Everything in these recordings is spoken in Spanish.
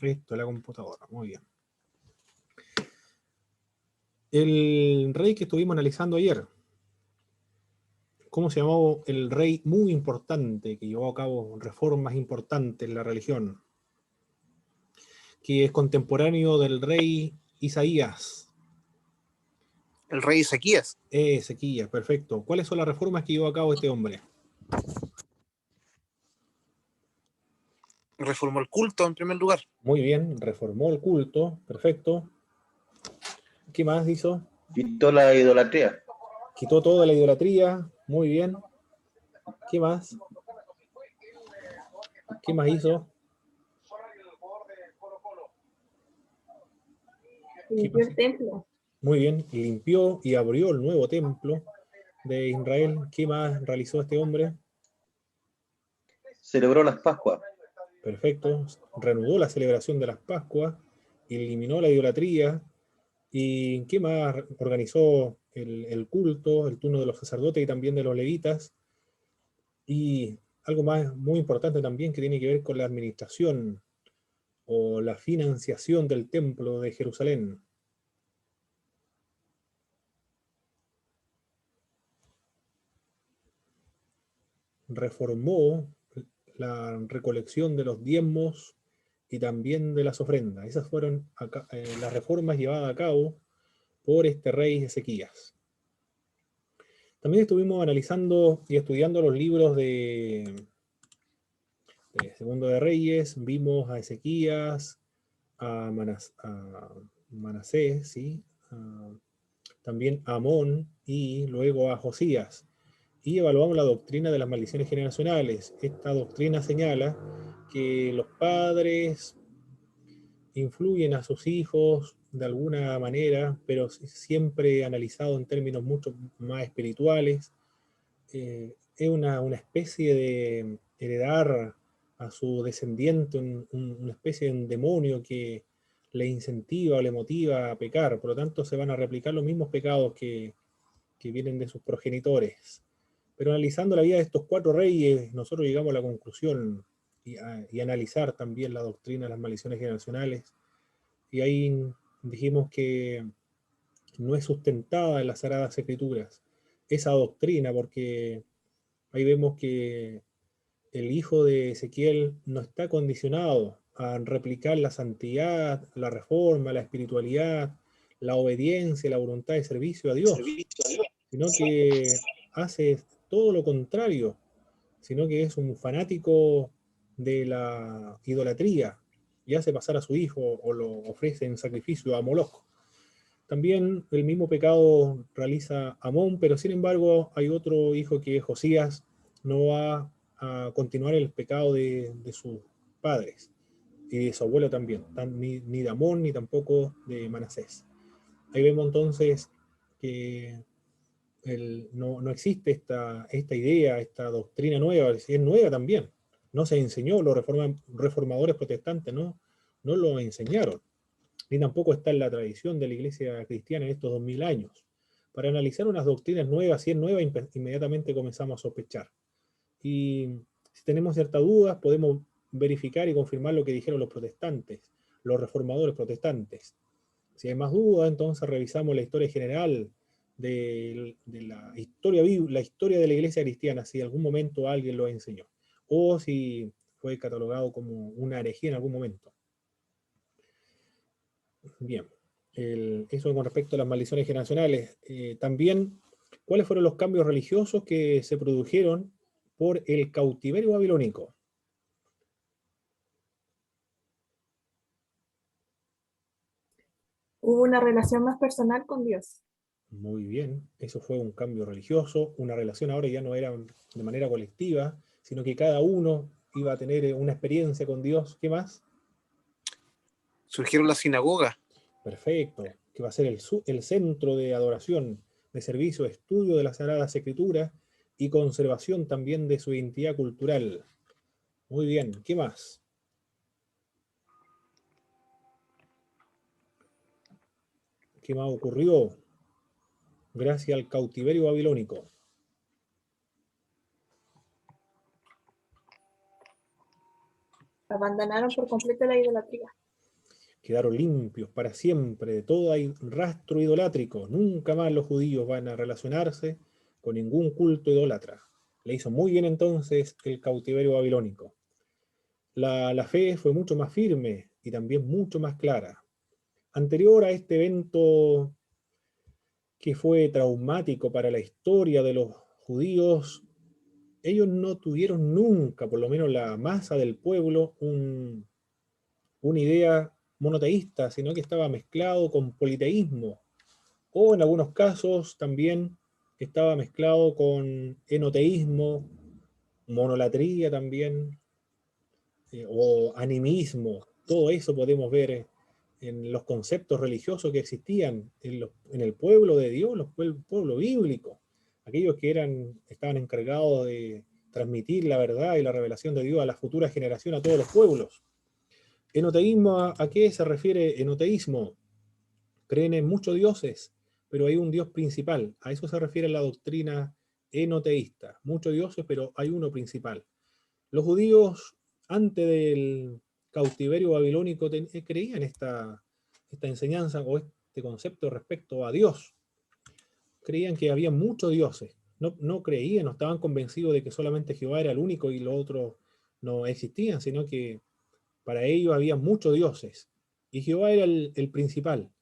Esto es la computadora, muy bien. El rey que estuvimos analizando ayer, ¿cómo se llamó el rey muy importante que llevó a cabo reformas importantes en la religión? Que es contemporáneo del rey Isaías. El rey Ezequías. Ezequías, perfecto. ¿Cuáles son las reformas que llevó a cabo este hombre? Reformó el culto en primer lugar. Muy bien, reformó el culto, perfecto. ¿Qué más hizo? Quitó la idolatría. Quitó toda la idolatría, muy bien. ¿Qué más? ¿Qué más hizo? Limpió el templo. Muy bien, limpió y abrió el nuevo templo de Israel. ¿Qué más realizó este hombre? Celebró las Pascuas. Perfecto, reanudó la celebración de las Pascuas, eliminó la idolatría. ¿Y qué más? Organizó el culto, el turno de los sacerdotes y también de los levitas. Y algo más muy importante también que tiene que ver con la administración o la financiación del templo de Jerusalén. Reformó la recolección de los diezmos y también de las ofrendas. Esas fueron las reformas llevadas a cabo por este rey Ezequías. También estuvimos analizando y estudiando los libros de Segundo de Reyes. Vimos a Ezequías, a Manasés, ¿sí? También a Amón y luego a Josías. Y evaluamos la doctrina de las maldiciones generacionales. Esta doctrina señala que los padres influyen a sus hijos de alguna manera, pero siempre analizado en términos mucho más espirituales. Es una especie de heredar a su descendiente una especie de demonio que le incentiva o le motiva a pecar. Por lo tanto, se van a replicar los mismos pecados que vienen de sus progenitores. Pero analizando la vida de estos cuatro reyes, nosotros llegamos a la conclusión y analizar también la doctrina de las maldiciones generacionales. Y ahí dijimos que no es sustentada en las Sagradas Escrituras esa doctrina, porque ahí vemos que el hijo de Ezequiel no está condicionado a replicar la santidad, la reforma, la espiritualidad, la obediencia, la voluntad de servicio a Dios, sino que hace todo lo contrario, sino que es un fanático de la idolatría y hace pasar a su hijo o lo ofrece en sacrificio a Moloch. También el mismo pecado realiza Amón, pero sin embargo hay otro hijo que es Josías, no va a continuar el pecado de sus padres y de su abuelo también, ni de Amón ni tampoco de Manasés. Ahí vemos entonces que no existe esta idea, esta doctrina nueva, es nueva también. No se enseñó, los reformadores protestantes no lo enseñaron, ni tampoco está en la tradición de la iglesia cristiana en estos 2000 años. Para analizar unas doctrinas nuevas, si es nueva, inmediatamente comenzamos a sospechar. Y si tenemos ciertas dudas, podemos verificar y confirmar lo que dijeron los protestantes, los reformadores protestantes. Si hay más dudas, entonces revisamos la historia general de la historia de la iglesia cristiana, si en algún momento alguien lo enseñó, o si fue catalogado como una herejía en algún momento. Bien, eso con respecto a las maldiciones generacionales. También, ¿cuáles fueron los cambios religiosos que se produjeron por el cautiverio babilónico? Hubo una relación más personal con Dios. Muy bien, eso fue un cambio religioso, una relación ahora ya no era de manera colectiva, sino que cada uno iba a tener una experiencia con Dios. ¿Qué más? Surgieron las sinagogas. Perfecto, que va a ser el centro de adoración, de servicio, de estudio de las Sagradas Escrituras y conservación también de su identidad cultural. Muy bien, ¿qué más? ¿Qué más ocurrió gracias al cautiverio babilónico? Abandonaron por completo la idolatría. quedaron limpios para siempre de todo rastro idolátrico. Nunca más los judíos van a relacionarse con ningún culto idólatra. Le hizo muy bien entonces el cautiverio babilónico. La fe fue mucho más firme y también mucho más clara. Anterior a este evento que fue traumático para la historia de los judíos, ellos no tuvieron nunca, por lo menos la masa del pueblo, una idea monoteísta, sino que estaba mezclado con politeísmo, o en algunos casos también estaba mezclado con enoteísmo, monolatría también, o animismo. Todo eso podemos ver en los conceptos religiosos que existían en el pueblo de Dios, pueblo bíblico, aquellos que estaban encargados de transmitir la verdad y la revelación de Dios a la futura generación, a todos los pueblos. Enoteísmo, ¿a qué se refiere enoteísmo? Creen en muchos dioses, pero hay un Dios principal. A eso se refiere la doctrina enoteísta. Muchos dioses, pero hay uno principal. Los judíos, antes del cautiverio babilónico, creían esta enseñanza o este concepto respecto a Dios. Creían que había muchos dioses. No creían, no estaban convencidos de que solamente Jehová era el único y los otros no existían, sino que para ellos había muchos dioses. Y Jehová era el principal.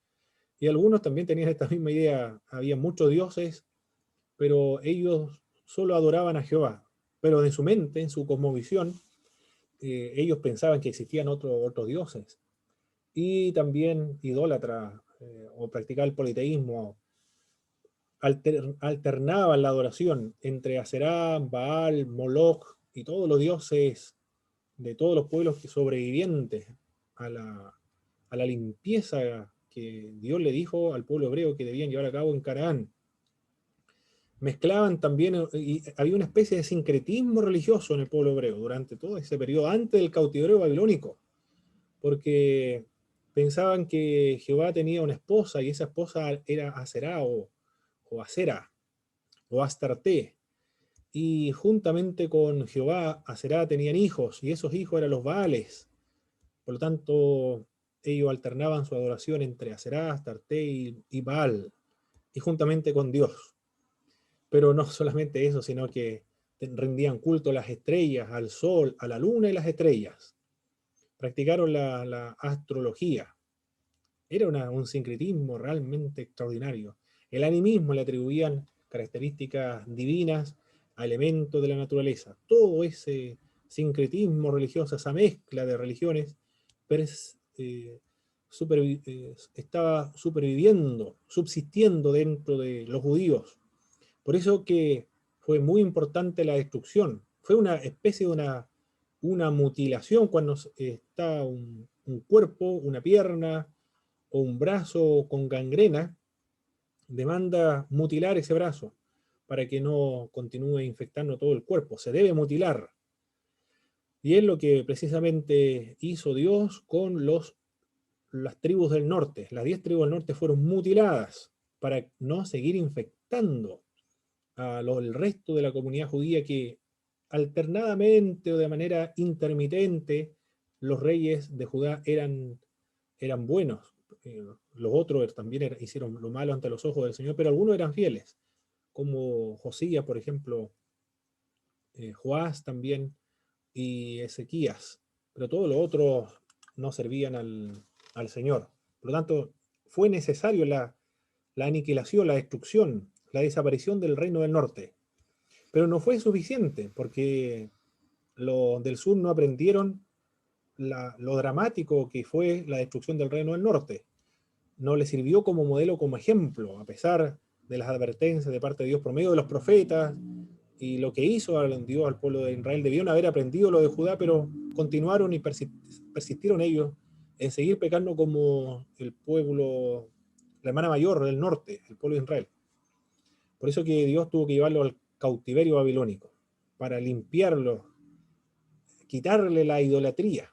Y algunos también tenían esta misma idea. Había muchos dioses, pero ellos solo adoraban a Jehová. Pero en su mente, en su cosmovisión, ellos pensaban que existían otros dioses. Y también idólatra o practicar el politeísmo. Alternaban la adoración entre Aserá, Baal, Moloch y todos los dioses de todos los pueblos sobrevivientes a la limpieza que Dios le dijo al pueblo hebreo que debían llevar a cabo en Canaán. Mezclaban también, y había una especie de sincretismo religioso en el pueblo hebreo durante todo ese periodo, antes del cautiverio babilónico, porque pensaban que Jehová tenía una esposa y esa esposa era Aserá o Asera o Astarte, y juntamente con Jehová, Aserá tenían hijos, y esos hijos eran los Baales. Por lo tanto, ellos alternaban su adoración entre Aserá, Astarte y Baal, y juntamente con Dios. Pero no solamente eso, sino que rendían culto a las estrellas, al sol, a la luna y las estrellas. Practicaron la astrología. Era un sincretismo realmente extraordinario. El animismo le atribuían características divinas a elementos de la naturaleza. Todo ese sincretismo religioso, esa mezcla de religiones, estaba superviviendo, subsistiendo dentro de los judíos. Por eso que fue muy importante la destrucción. Fue una especie de una mutilación cuando está un cuerpo, una pierna o un brazo con gangrena, demanda mutilar ese brazo para que no continúe infectando todo el cuerpo. Se debe mutilar. Y es lo que precisamente hizo Dios con las tribus del norte. Las 10 tribus del norte fueron mutiladas para no seguir infectando el resto de la comunidad judía, que alternadamente o de manera intermitente los reyes de Judá eran buenos. Los otros también hicieron lo malo ante los ojos del Señor, pero algunos eran fieles, como Josías, por ejemplo, Joás también, y Ezequías, pero todos los otros no servían al Señor. Por lo tanto, fue necesario la aniquilación, la destrucción, la desaparición del reino del norte. Pero no fue suficiente, porque los del sur no aprendieron lo dramático que fue la destrucción del reino del norte. No le sirvió como modelo, como ejemplo, a pesar de las advertencias de parte de Dios por medio de los profetas y lo que hizo Dios al pueblo de Israel. Debieron haber aprendido lo de Judá, pero continuaron y persistieron ellos en seguir pecando como el pueblo, la hermana mayor del norte, el pueblo de Israel. Por eso que Dios tuvo que llevarlo al cautiverio babilónico, para limpiarlo, quitarle la idolatría.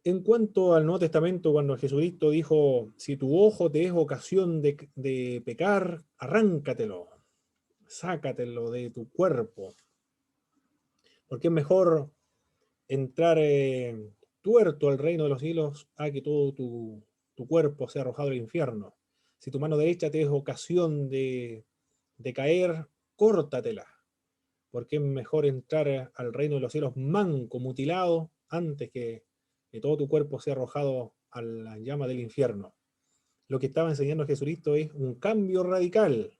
En cuanto al Nuevo Testamento, cuando Jesucristo dijo, si tu ojo te es ocasión de pecar, arráncatelo, sácatelo de tu cuerpo, porque es mejor entrar tuerto al reino de los cielos, a que todo tu cuerpo sea arrojado al infierno. Si tu mano derecha te es ocasión de caer, córtatela, porque es mejor entrar al reino de los cielos manco, mutilado, antes que todo tu cuerpo sea arrojado a la llama del infierno. Lo que estaba enseñando Jesucristo es un cambio radical.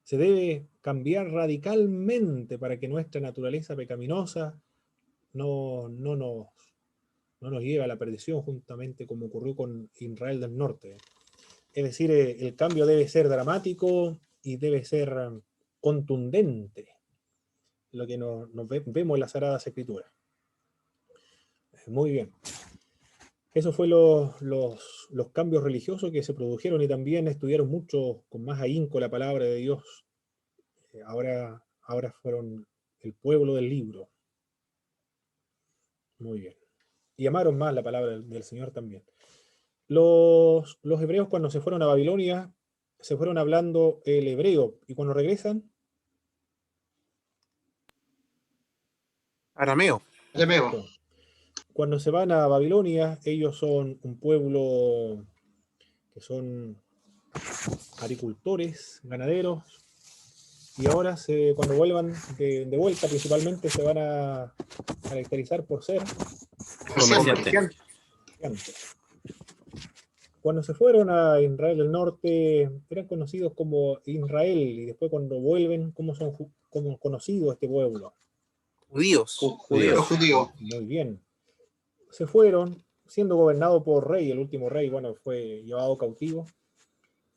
Se debe cambiar radicalmente para que nuestra naturaleza pecaminosa no nos lleve a la perdición, juntamente como ocurrió con Israel del Norte. Es decir, el cambio debe ser dramático y debe ser contundente, lo que vemos en las Sagradas Escrituras. Muy bien. Esos fueron los cambios religiosos que se produjeron, y también estudiaron mucho con más ahínco la palabra de Dios. Ahora fueron el pueblo del libro. Muy bien. Y amaron más la palabra del Señor también. Los hebreos, cuando se fueron a Babilonia, se fueron hablando el hebreo, y cuando regresan, Arameo. perfecto. Cuando se van a Babilonia, ellos son un pueblo que son agricultores, ganaderos, y ahora cuando vuelvan de vuelta, principalmente se van a caracterizar por ser comerciantes. Cuando se fueron a Israel del Norte, eran conocidos como Israel, y después cuando vuelven, ¿cómo son como conocidos este pueblo? Judíos. Judíos. Muy bien. Se fueron siendo gobernados por rey. El último rey, bueno, fue llevado cautivo.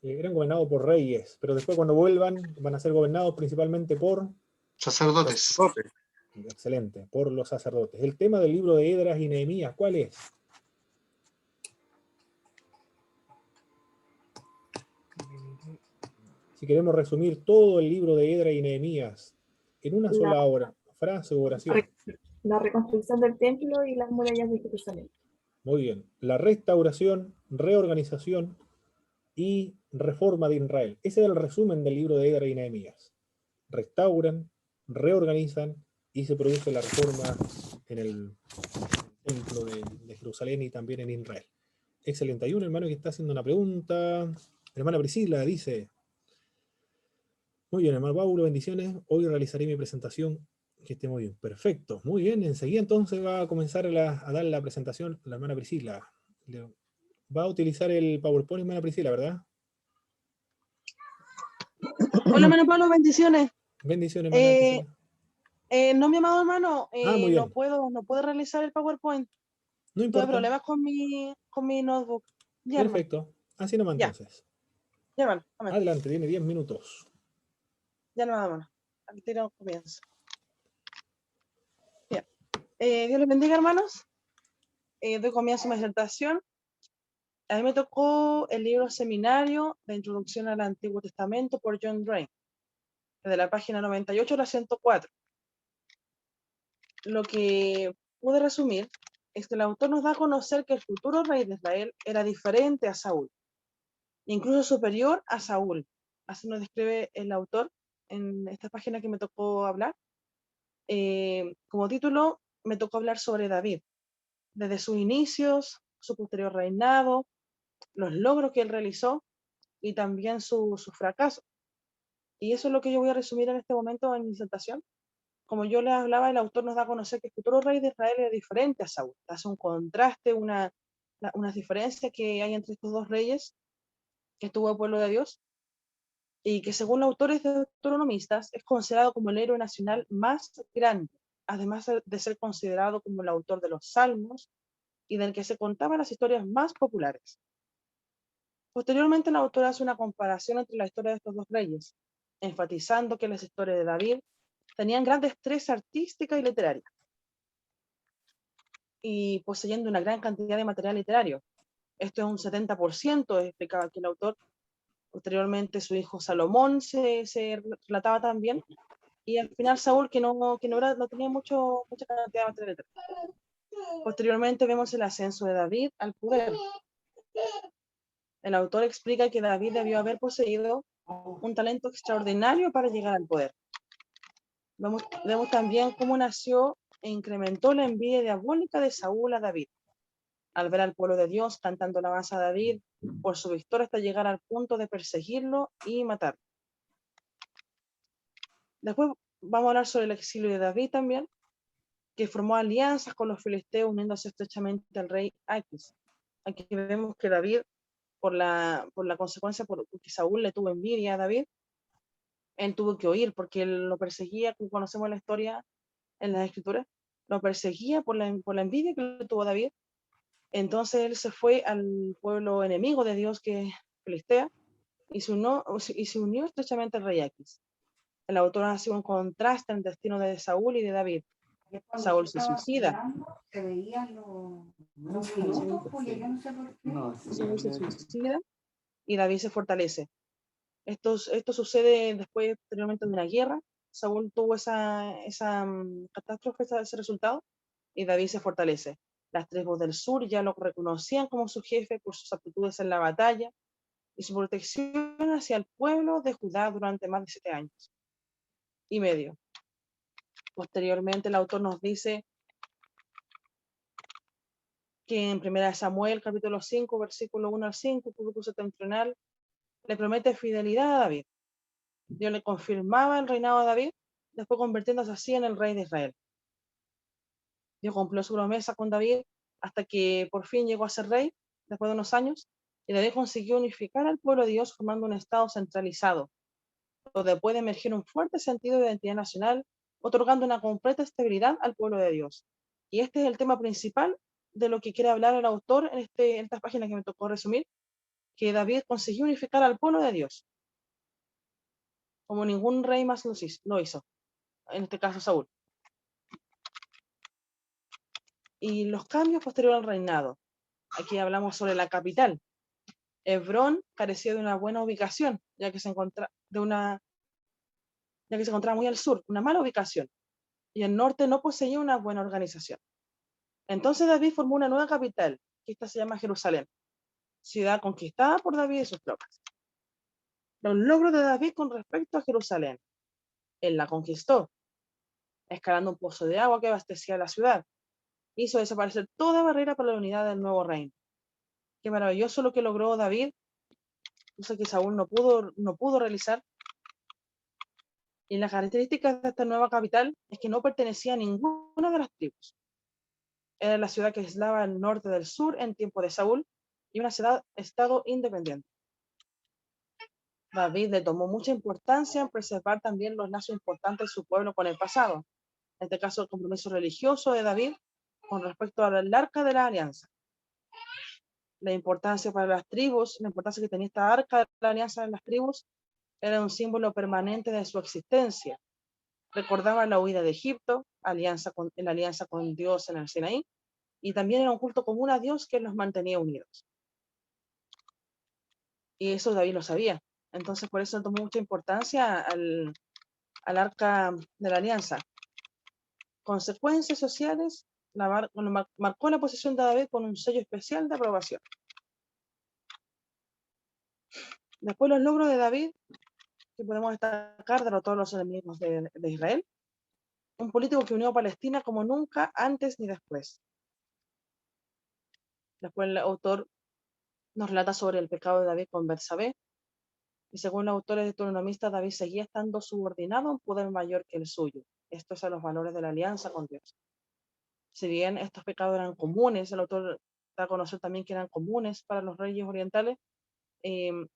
Eran gobernados por reyes, pero después cuando vuelvan van a ser gobernados principalmente por Sacerdotes. excelente, por los sacerdotes. El tema del libro de Esdras y Nehemías, ¿cuál es? Si queremos resumir todo el libro de Esdras y Nehemías en una sola frase o oración. La reconstrucción del templo y las murallas de Jerusalén. Muy bien. La restauración, reorganización y reforma de Israel. Ese es el resumen del libro de Esdras y Nehemías. Restauran, reorganizan y se produce la reforma en el templo de Jerusalén y también en Israel. Excelente. Hay un hermano que está haciendo una pregunta. Hermana Priscila dice: muy bien, hermano Paulo, bendiciones. Hoy realizaré mi presentación. Que esté muy bien. Perfecto. Muy bien. Enseguida entonces va a comenzar a dar la presentación la hermana Priscila. Va a utilizar el PowerPoint, hermana Priscila, ¿verdad? Hola, hermano Pablo, bendiciones. Bendiciones, hermana Priscila. No, mi amado hermano, Muy bien. no puedo realizar el PowerPoint. No Tuve importa. problemas con mi notebook. Ya, Perfecto. Así nomás ya. entonces. Ya, hermano. Amén. Adelante, tiene 10 minutos. Ya no, hermano. Al tiro comienzo. Bien. Dios les bendiga, hermanos. Doy comienzo a mi disertación. A mí me tocó el libro seminario de Introducción al Antiguo Testamento por John Drain, de la página 98 a la 104. Lo que pude resumir es que el autor nos da a conocer que el futuro rey de Israel era diferente a Saúl, incluso superior a Saúl. Así nos describe el autor en esta página que me tocó hablar. Como título, me tocó hablar sobre David, desde sus inicios, su posterior reinado, los logros que él realizó y también su fracaso. Y eso es lo que yo voy a resumir en este momento en mi disertación. Como yo les hablaba, el autor nos da a conocer que el futuro rey de Israel era diferente a Saúl. Hace un contraste, unas diferencias que hay entre estos dos reyes que estuvo el pueblo de Dios, y que según los autores deuteronomistas es considerado como el héroe nacional más grande, además de ser considerado como el autor de los salmos y del que se contaban las historias más populares. Posteriormente, el autor hace una comparación entre la historia de estos dos reyes, enfatizando que las historias de David tenían gran destreza artística y literaria, y poseyendo una gran cantidad de material literario. Esto es un 70%, explicaba aquí el autor. Posteriormente su hijo Salomón se relataba también, y al final Saúl, que no tenía mucha cantidad de material literario. Posteriormente vemos el ascenso de David al poder. El autor explica que David debió haber poseído un talento extraordinario para llegar al poder. Vemos también cómo nació e incrementó la envidia diabólica de Saúl a David. al ver al pueblo de Dios cantando alabanza a David por su victoria hasta llegar al punto de perseguirlo y matarlo. Después vamos a hablar sobre el exilio de David también, que formó alianzas con los filisteos uniéndose estrechamente al rey Aquis. Aquí vemos que David, por la consecuencia, porque Saúl le tuvo envidia a David, él tuvo que huir porque él lo perseguía, como conocemos la historia en las escrituras, lo perseguía por la envidia que le tuvo David. Entonces él se fue al pueblo enemigo de Dios, que es Filistea, y se unió estrechamente al rey Aquis. El autor hace un contraste en el destino de Saúl y de David. Saúl se suicida. Se veían los minutos, Julia, yo no sé por qué. Saúl se suicida y David se fortalece. Esto sucede después, posteriormente, de una guerra. Saúl tuvo esa catástrofe, ese resultado, y David se fortalece. Las tribus del sur ya lo reconocían como su jefe por sus aptitudes en la batalla y su protección hacia el pueblo de Judá durante más de 7 años y medio. Posteriormente, el autor nos dice que en 1 Samuel, capítulo 5, versículo 1 al 5, público septentrional, le promete fidelidad a David. Dios le confirmaba el reinado de David, después convirtiéndose así en el rey de Israel. Dios cumplió su promesa con David hasta que por fin llegó a ser rey, después de unos años, y David consiguió unificar al pueblo de Dios formando un estado centralizado, donde puede emerger un fuerte sentido de identidad nacional, otorgando una completa estabilidad al pueblo de Dios. Y este es el tema principal de lo que quiere hablar el autor en estas páginas que me tocó resumir, que David consiguió unificar al pueblo de Dios, como ningún rey más lo hizo, en este caso Saúl. Y los cambios posteriores al reinado. Aquí hablamos sobre la capital. Hebrón carecía de una buena ubicación, ya que se encontraba muy al sur, una mala ubicación, y el norte no poseía una buena organización. Entonces David formó una nueva capital, que esta se llama Jerusalén, ciudad conquistada por David y sus tropas. Los logros de David con respecto a Jerusalén. Él la conquistó, escalando un pozo de agua que abastecía la ciudad. Hizo desaparecer toda barrera para la unidad del nuevo reino. Qué maravilloso lo que logró David, cosa que Saúl no pudo realizar. Y las características de esta nueva capital es que no pertenecía a ninguna de las tribus. Era la ciudad que aislaba el norte del sur en tiempo de Saúl y una ciudad-estado independiente. David le tomó mucha importancia en preservar también los lazos importantes de su pueblo con el pasado. En este caso, el compromiso religioso de David con respecto al arca de la alianza. La importancia para las tribus, la importancia que tenía esta arca de la alianza en las tribus, era un símbolo permanente de su existencia. Recordaba la huida de Egipto, en la alianza con Dios en el Sinaí, y también era un culto común a Dios que los mantenía unidos. Y eso David lo sabía. Entonces, por eso tomó mucha importancia al arca de la alianza. Consecuencias sociales, marcó la posición de David con un sello especial de aprobación. Después, los logros de David, que podemos destacar, derrotó a los enemigos de Israel, un político que unió a Palestina como nunca antes ni después. Después el autor nos relata sobre el pecado de David con Betsabé, y según los autores deuteronomistas, David seguía estando subordinado a un poder mayor que el suyo. Esto es a los valores de la alianza con Dios. Si bien estos pecados eran comunes, el autor da a conocer también que eran comunes para los reyes orientales, el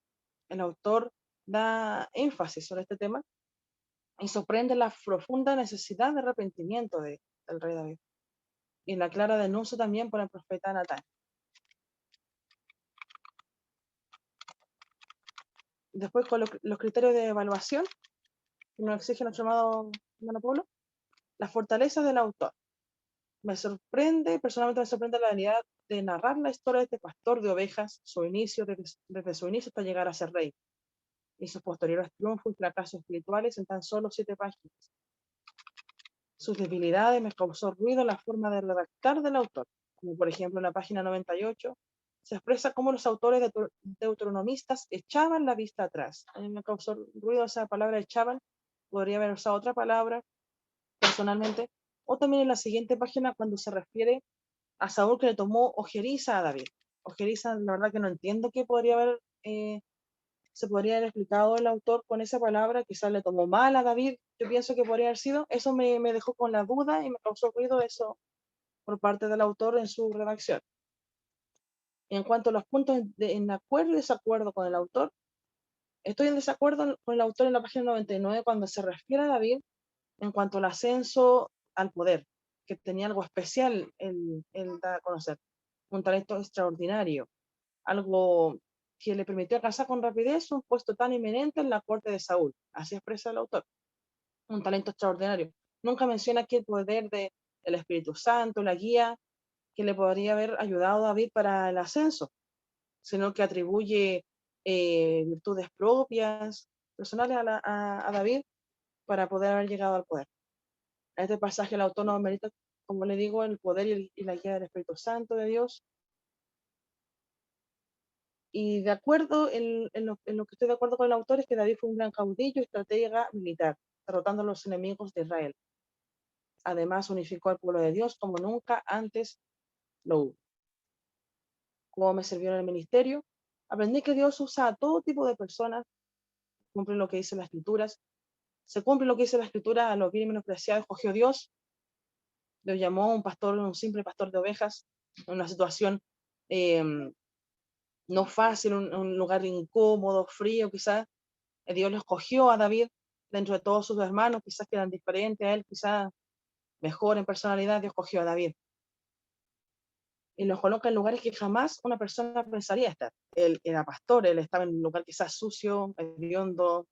autor da énfasis sobre este tema y sorprende la profunda necesidad de arrepentimiento del rey David y la clara denuncia también por el profeta Natán. Después, con los criterios de evaluación que nos exige nuestro amado hermano Pablo, las fortalezas del autor. Personalmente me sorprende la habilidad de narrar la historia de este pastor de ovejas, desde su inicio hasta llegar a ser rey, y sus posteriores triunfos y fracasos espirituales en tan solo 7 páginas. Sus debilidades me causó ruido la forma de redactar del autor, como por ejemplo en la página 98, se expresa cómo los autores deuteronomistas echaban la vista atrás. A mí me causó ruido esa palabra echaban, podría haber usado otra palabra personalmente, o también en la siguiente página cuando se refiere a Saúl que le tomó ojeriza a David. Ojeriza, la verdad que no entiendo qué podría haber, se podría haber explicado el autor con esa palabra, quizás le tomó mal a David, yo pienso que podría haber sido, eso me dejó con la duda y me causó ruido eso por parte del autor en su redacción. En cuanto a los puntos en acuerdo y desacuerdo con el autor, estoy en desacuerdo con el autor en la página 99 cuando se refiere a David en cuanto al ascenso al poder, que tenía algo especial, él da a conocer, un talento extraordinario, algo que le permitió alcanzar con rapidez un puesto tan eminente en la corte de Saúl. Así expresa el autor, un talento extraordinario. Nunca menciona aquí el poder del Espíritu Santo, la guía que le podría haber ayudado a David para el ascenso, sino que atribuye virtudes propias, personales a David para poder haber llegado al poder. En este pasaje el autor nos merita, como le digo, el poder y la guía del Espíritu Santo de Dios. Y de acuerdo, en lo que estoy de acuerdo con el autor es que David fue un gran caudillo y estratega militar, derrotando a los enemigos de Israel. Además, unificó al pueblo de Dios como nunca antes lo hubo. Como me sirvió en el ministerio, aprendí que Dios usa a todo tipo de personas, cumple lo que dice las Escrituras, se cumple lo que dice la Escritura, a los bien y menospreciados escogió Dios, lo llamó un pastor, un simple pastor de ovejas, en una situación no fácil, un lugar incómodo, frío quizás. Dios lo escogió a David dentro de todos sus hermanos, quizás que eran diferentes a él, quizás mejor en personalidad, Dios escogió a David. Y los coloca en lugares que jamás una persona pensaría estar. Él era pastor, él estaba en un lugar quizás sucio, hediondo,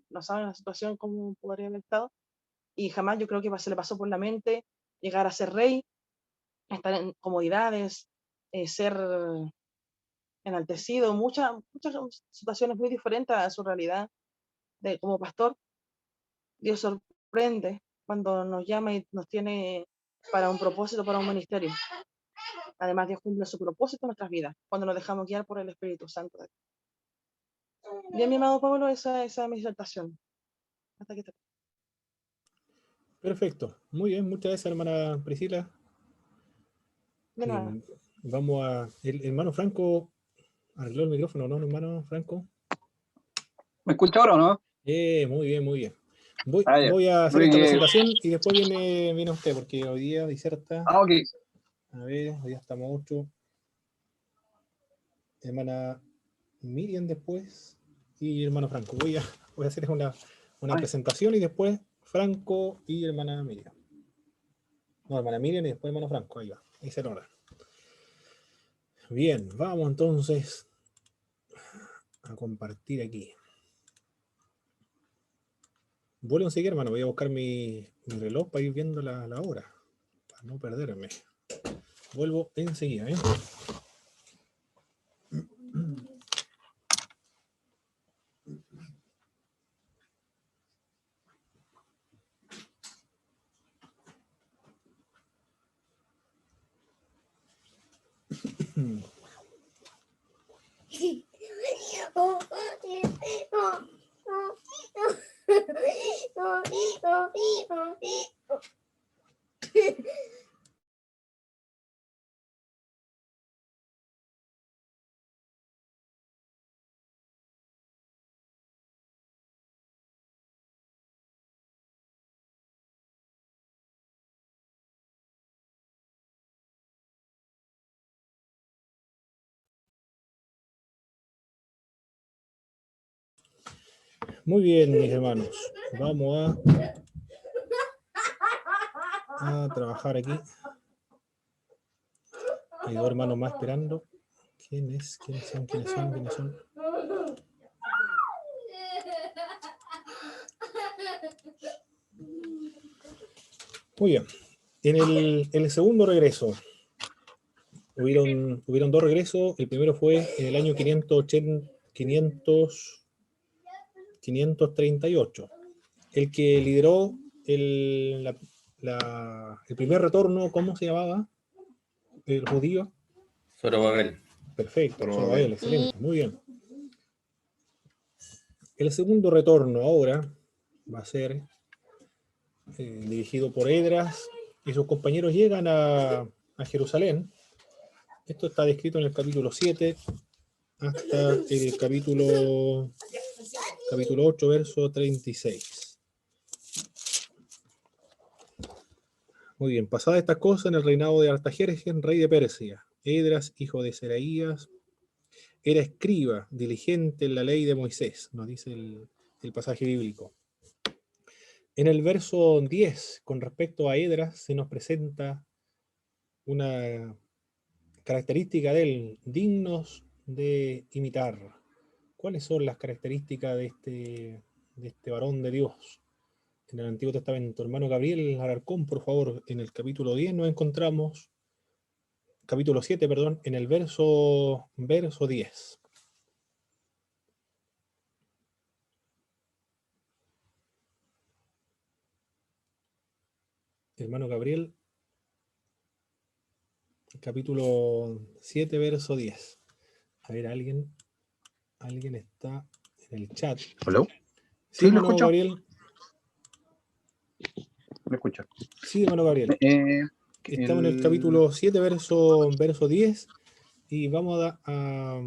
no saben la situación cómo podría haber estado, y jamás yo creo que se le pasó por la mente llegar a ser rey, estar en comodidades, ser enaltecido, muchas situaciones muy diferentes a su realidad como pastor. Dios sorprende cuando nos llama y nos tiene para un propósito, para un ministerio. Además, Dios cumple su propósito en nuestras vidas, cuando nos dejamos guiar por el Espíritu Santo. Bien, mi amado Pablo, esa es mi disertación. Hasta aquí. Perfecto. Muy bien, muchas gracias, hermana Priscila. De nada. Vamos a... El hermano Franco arregló el micrófono, ¿no, hermano Franco? ¿Me escucha ahora o no? Muy bien, muy bien. Voy a hacer Muy esta bien. presentación y después viene usted, porque hoy día diserta. Ok. A ver, hoy día estamos 8. Hermana Miriam después y hermano Franco. Voy a hacer una presentación y después Franco y hermana Miriam. No, hermana Miriam y después hermano Franco. Ahí va. Ahí se logra. Bien, vamos entonces a compartir aquí. Vuelvo enseguida, hermano. Voy a buscar mi reloj para ir viendo la hora, para no perderme. Vuelvo enseguida, ¿eh? Muy bien, mis hermanos. Vamos a trabajar aquí. Hay dos hermanos más esperando. ¿Quiénes son? Muy bien. En el segundo regreso, hubieron dos regresos. El primero fue en el año 538. El que lideró el primer retorno, ¿cómo se llamaba? El judío. Zorobabel. Perfecto, Zorobabel, excelente, muy bien. El segundo retorno ahora va a ser dirigido por Edras y sus compañeros llegan a a Jerusalén. Esto está descrito en el capítulo 7 hasta el capítulo 8, verso 36. Muy bien, pasada estas cosas en el reinado de Artajerjes, rey de Persia, Edras, hijo de Seraías, era escriba, diligente en la ley de Moisés, nos dice el pasaje bíblico. En el verso 10, con respecto a Edras, se nos presenta una característica de él, dignos de imitar. ¿Cuáles son las características de este varón de Dios? En el Antiguo Testamento, hermano Gabriel Alarcón, por favor, en el capítulo 10 nos encontramos, capítulo 7, perdón, en el verso 10. Hermano Gabriel, capítulo 7, verso 10. A ver, alguien está en el chat. ¿Hola? Sí, Sí, lo hermano escucho. Gabriel. Lo escucho. Sí, hermano Gabriel. Estamos en el capítulo 7, verso 10, y vamos a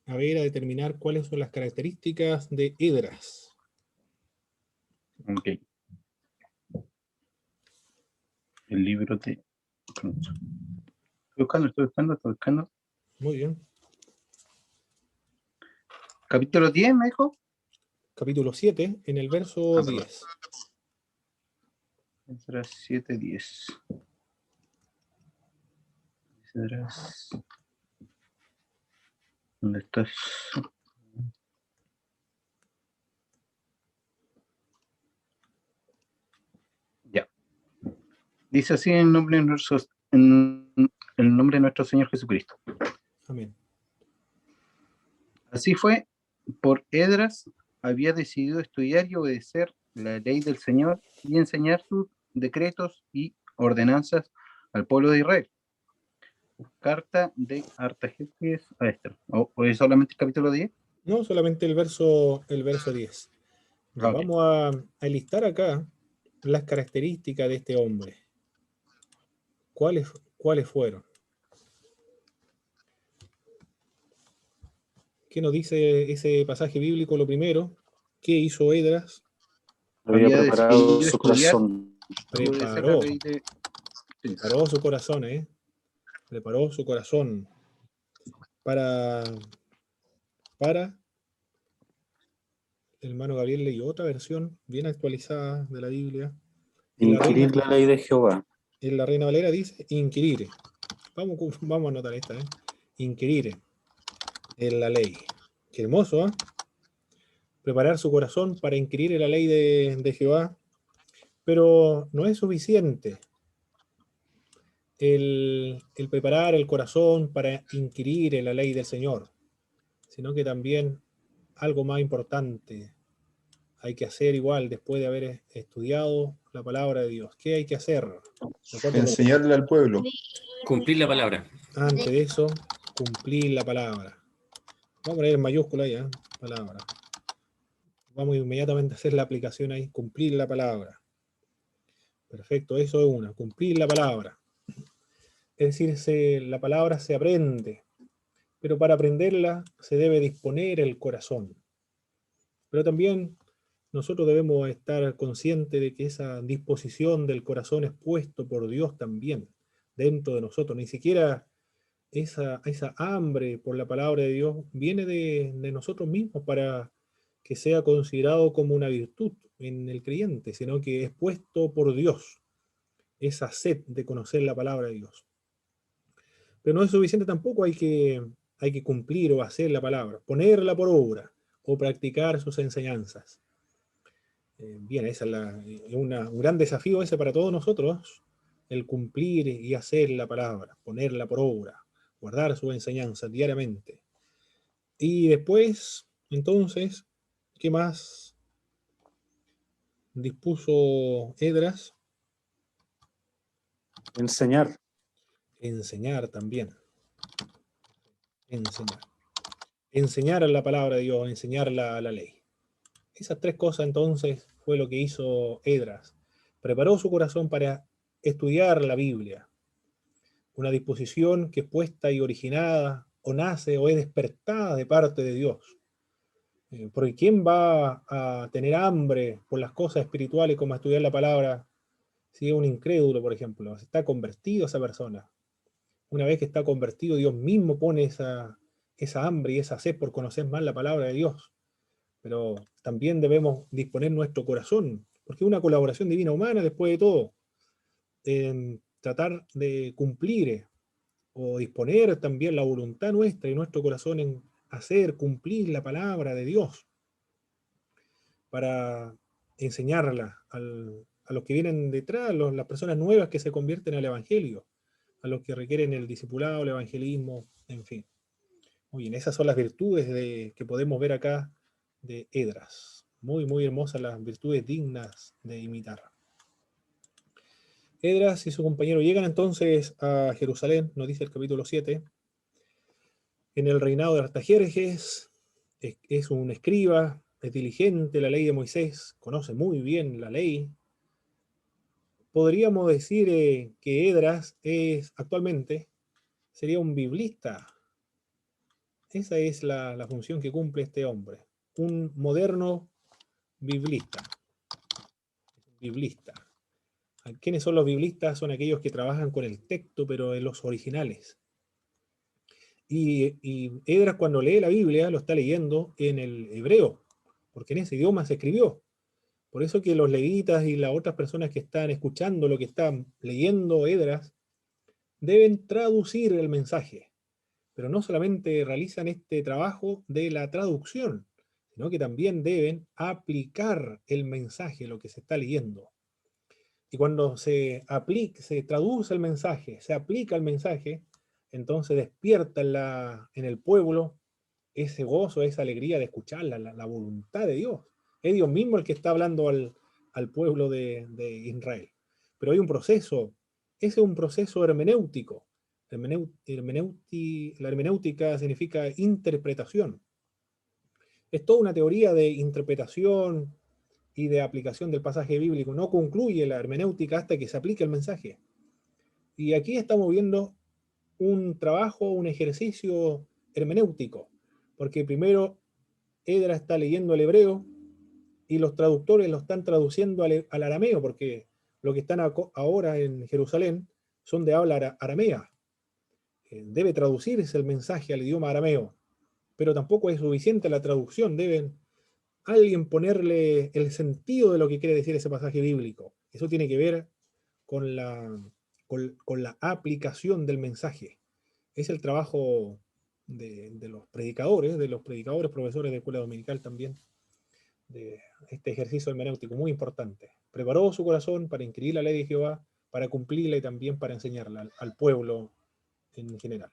ver, a determinar cuáles son las características de Edras. Ok. El libro de... Estoy buscando. Muy bien. Capítulo 10, me dijo. Capítulo 7, en el verso 10. Esdras 7:10. Esdras... ¿Dónde estás? Ya. Dice así en el nombre de nuestro Señor Jesucristo. Amén. Así fue, por Edras había decidido estudiar y obedecer la ley del Señor y enseñar sus decretos y ordenanzas al pueblo de Israel. Carta de Artajerjes a Esther. ¿O es solamente el capítulo 10? No, solamente el verso 10. Ya, Okay. vamos a listar acá las características de este hombre. ¿Cuáles fueron? ¿Qué nos dice ese pasaje bíblico? Lo primero, ¿qué hizo Edras? Había preparado su corazón. Preparó su corazón, preparó su corazón para el hermano Gabriel leyó otra versión bien actualizada de la Biblia. Inquirir la ley de Jehová. En la Reina Valera dice inquirir. Vamos a anotar esta, inquirir en la ley. Qué hermoso, ¿eh? Preparar su corazón para inquirir en la ley de Jehová. Pero no es suficiente el preparar el corazón para inquirir en la ley del Señor, sino que también algo más importante hay que hacer igual después de haber estudiado la palabra de Dios. ¿Qué hay que hacer? Enseñarle al pueblo. Cumplir la palabra. Antes de eso, cumplir la palabra. Vamos a poner en mayúscula ya, palabra. Vamos inmediatamente a hacer la aplicación ahí, cumplir la palabra. Perfecto, eso es una, cumplir la palabra. Es decir, la palabra se aprende, pero para aprenderla se debe disponer el corazón. Pero también nosotros debemos estar conscientes de que esa disposición del corazón es puesto por Dios también dentro de nosotros. Ni siquiera esa hambre por la palabra de Dios viene de nosotros mismos para que sea considerado como una virtud en el creyente, sino que es puesto por Dios, esa sed de conocer la palabra de Dios. Pero no es suficiente tampoco, hay que cumplir o hacer la palabra, ponerla por obra o practicar sus enseñanzas. Bien, esa es un gran desafío ese para todos nosotros, el cumplir y hacer la palabra, ponerla por obra, guardar sus enseñanzas diariamente. Y después, entonces, ¿qué más dispuso Edras? Enseñar. Enseñar también. Enseñar. Enseñar la palabra de Dios, enseñar la ley. Esas tres cosas entonces fue lo que hizo Edras. Preparó su corazón para estudiar la Biblia, una disposición que es puesta y originada, o nace, o es despertada de parte de Dios. Porque ¿quién va a tener hambre por las cosas espirituales como a estudiar la palabra si es un incrédulo, por ejemplo? Está convertido esa persona. Una vez que está convertido, Dios mismo pone esa hambre y esa sed por conocer más la palabra de Dios. Pero también debemos disponer nuestro corazón, porque es una colaboración divina humana después de todo, en tratar de cumplir o disponer también la voluntad nuestra y nuestro corazón en hacer cumplir la palabra de Dios para enseñarla a los que vienen detrás, las personas nuevas que se convierten al Evangelio, a los que requieren el discipulado, el evangelismo, en fin. Muy bien, esas son las virtudes que podemos ver acá de Esdras. Muy, muy hermosas las virtudes dignas de imitar. Esdras y su compañero llegan entonces a Jerusalén, nos dice el capítulo 7, en el reinado de Artajerjes. Es un escriba, es diligente la ley de Moisés, conoce muy bien la ley. Podríamos decir que Esdras actualmente sería un biblista. Esa es la función que cumple este hombre, un moderno biblista. Biblista. ¿Quiénes son los biblistas? Son aquellos que trabajan con el texto, pero en los originales. Y Esdras, cuando lee la Biblia, lo está leyendo en el hebreo, porque en ese idioma se escribió. Por eso que los levitas y las otras personas que están escuchando lo que están leyendo Esdras deben traducir el mensaje. Pero no solamente realizan este trabajo de la traducción, sino que también deben aplicar el mensaje, lo que se está leyendo. Y cuando se traduce el mensaje, se aplica el mensaje, entonces despierta en el pueblo ese gozo, esa alegría de escuchar la voluntad de Dios. Es Dios mismo el que está hablando al pueblo de Israel. Pero hay un proceso, ese es un proceso hermenéutico. La hermenéutica significa interpretación. Es toda una teoría de interpretación y de aplicación del pasaje bíblico. No concluye la hermenéutica hasta que se aplique el mensaje. Y aquí estamos viendo un trabajo, un ejercicio hermenéutico, porque primero Esdras está leyendo el hebreo y los traductores lo están traduciendo al arameo, porque lo que están ahora en Jerusalén son de habla aramea. Debe traducirse el mensaje al idioma arameo, pero tampoco es suficiente la traducción, deben alguien ponerle el sentido de lo que quiere decir ese pasaje bíblico. Eso tiene que ver con la aplicación del mensaje. Es el trabajo de los predicadores, profesores de escuela dominical también, de este ejercicio hermenéutico muy importante. Preparó su corazón para inquirir la ley de Jehová, para cumplirla y también para enseñarla al pueblo en general.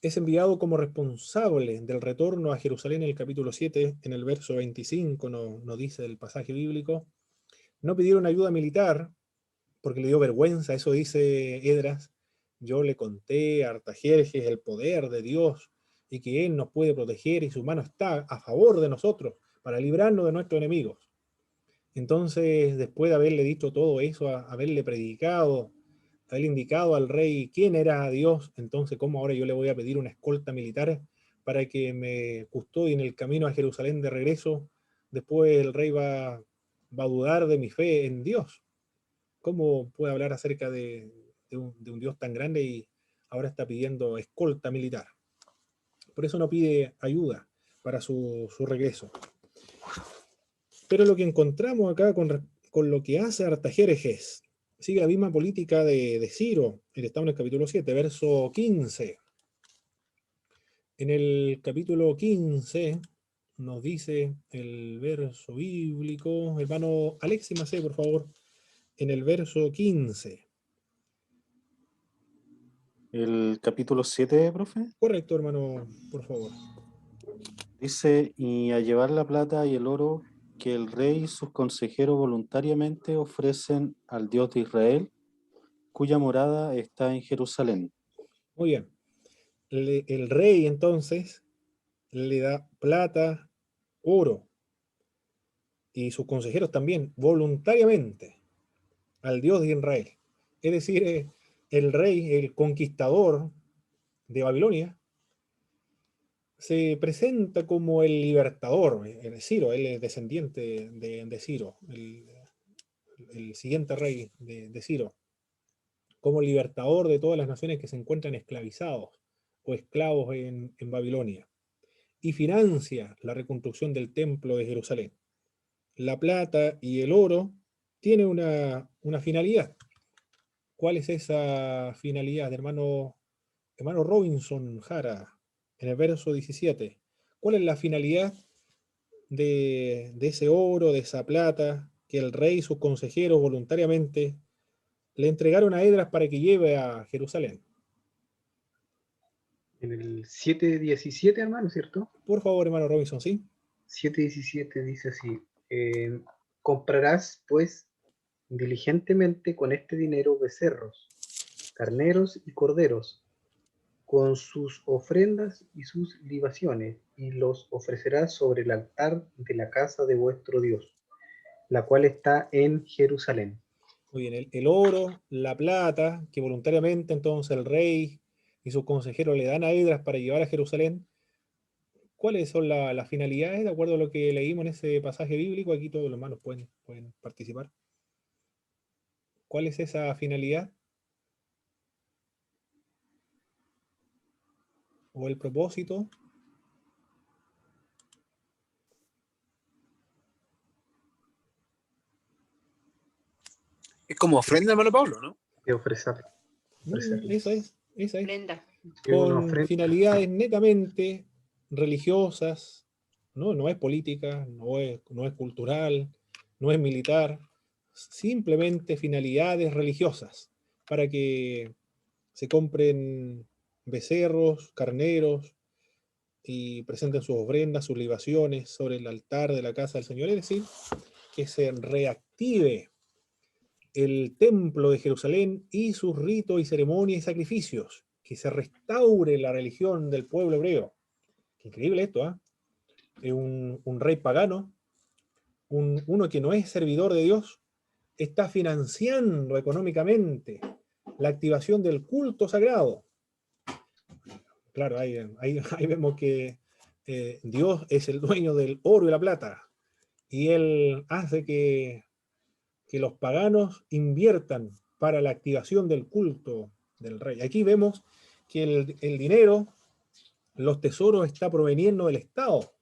Es enviado como responsable del retorno a Jerusalén en el capítulo 7, en el verso 25 nos dice el pasaje bíblico. No pidieron ayuda militar porque le dio vergüenza, eso dice Esdras. Yo le conté a Artajerjes el poder de Dios y que Él nos puede proteger y su mano está a favor de nosotros para librarnos de nuestros enemigos. Entonces, después de haberle dicho todo eso, haberle predicado, haberle indicado al rey quién era Dios, entonces, ¿cómo ahora yo le voy a pedir una escolta militar para que me custodie en el camino a Jerusalén de regreso? Después el rey va a dudar de mi fe en Dios. ¿Cómo puede hablar acerca de un Dios tan grande y ahora está pidiendo escolta militar? Por eso no pide ayuda para su regreso. Pero lo que encontramos acá con lo que hace Artajerjes, sigue la misma política de Ciro. Él está en el capítulo 7, verso 15. En el capítulo 15 nos dice el verso bíblico, hermano Alexis Macé, por favor, en el verso 15. El capítulo 7, profe. Correcto, hermano, por favor. Dice, y a llevar la plata y el oro que el rey y sus consejeros voluntariamente ofrecen al Dios de Israel, cuya morada está en Jerusalén. Muy bien. El rey entonces le da plata, oro, y sus consejeros también, voluntariamente, al Dios de Israel. Es decir, el rey, el conquistador de Babilonia, se presenta como el libertador, Ciro, él es descendiente de Ciro, el siguiente rey de Ciro, como libertador de todas las naciones que se encuentran esclavizados o esclavos en Babilonia, y financia la reconstrucción del templo de Jerusalén. La plata y el oro tienen una finalidad. ¿Cuál es esa finalidad, hermano Robinson Jara, en el verso 17? ¿Cuál es la finalidad de ese oro, de esa plata, que el rey y sus consejeros voluntariamente le entregaron a Edras para que lleve a Jerusalén? En el 7:17, hermano, ¿cierto? Por favor, hermano Robinson, ¿sí? 7:17 dice así: comprarás, pues, diligentemente con este dinero becerros, carneros y corderos, con sus ofrendas y sus libaciones, y los ofrecerás sobre el altar de la casa de vuestro Dios, la cual está en Jerusalén. Muy bien, el oro, la plata, que voluntariamente entonces el rey y sus consejeros le dan a Edras para llevar a Jerusalén. ¿Cuáles son las finalidades, de acuerdo a lo que leímos en ese pasaje bíblico? Aquí todos los hermanos pueden participar. ¿Cuál es esa finalidad? ¿O el propósito? Es como ofrenda, hermano Pablo, ¿no? De ofrecer. Eso es. Ofrenda. Con finalidades netamente religiosas, no es política, no es cultural, no es militar, simplemente finalidades religiosas, para que se compren becerros, carneros, y presenten sus ofrendas, sus libaciones sobre el altar de la casa del Señor, es decir, que se reactive el templo de Jerusalén y sus ritos y ceremonias y sacrificios, que se restaure la religión del pueblo hebreo. Qué increíble esto, ¿ah? ¿Eh? Un rey pagano, uno que no es servidor de Dios, está financiando económicamente la activación del culto sagrado. Claro, ahí vemos que Dios es el dueño del oro y la plata, y Él hace que los paganos inviertan para la activación del culto del rey. Aquí vemos que el dinero, los tesoros, está proveniendo del Estado.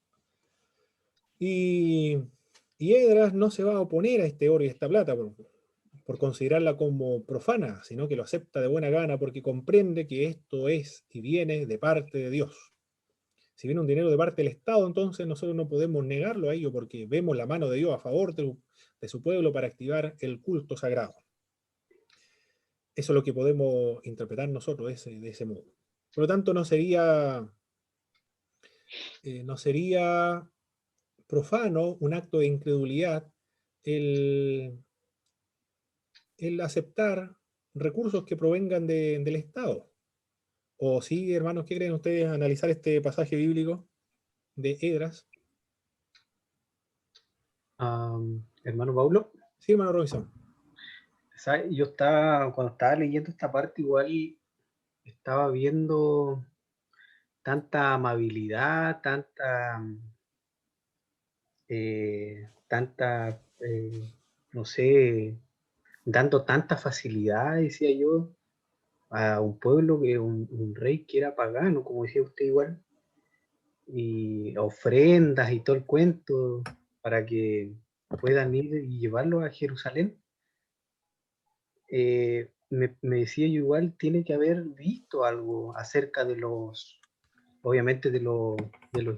Y Edras no se va a oponer a este oro y esta plata por considerarla como profana, sino que lo acepta de buena gana porque comprende que esto es y viene de parte de Dios. Si viene un dinero de parte del Estado, entonces nosotros no podemos negarlo a ello porque vemos la mano de Dios a favor de su pueblo para activar el culto sagrado. Eso es lo que podemos interpretar nosotros de ese modo. Por lo tanto, no sería profano, un acto de incredulidad, el aceptar recursos que provengan del Estado. ¿O sí, hermanos, qué creen ustedes analizar este pasaje bíblico de Edras? Hermano Paulo. Sí, hermano Robinson. ¿Sabes? Cuando estaba leyendo esta parte, igual estaba viendo tanta amabilidad, no sé, dando tanta facilidad, decía yo, a un pueblo que un rey que era pagano, como decía usted igual, y ofrendas y todo el cuento para que puedan ir y llevarlo a Jerusalén. Me decía yo igual, tiene que haber visto algo acerca de obviamente de los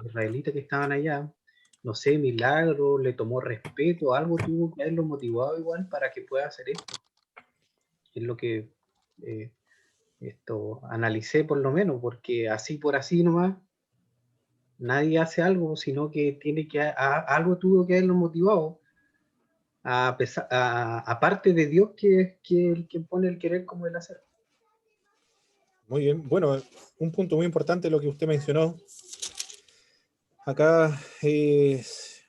israelitas que estaban allá, no sé, milagro, le tomó respeto, algo tuvo que haberlo motivado igual para que pueda hacer esto. Es lo que analicé por lo menos, porque así por así nomás, nadie hace algo, sino que algo tuvo que haberlo motivado, aparte de Dios que es el que pone el querer como el hacer. Muy bien. Bueno, un punto muy importante lo que usted mencionó. Acá es,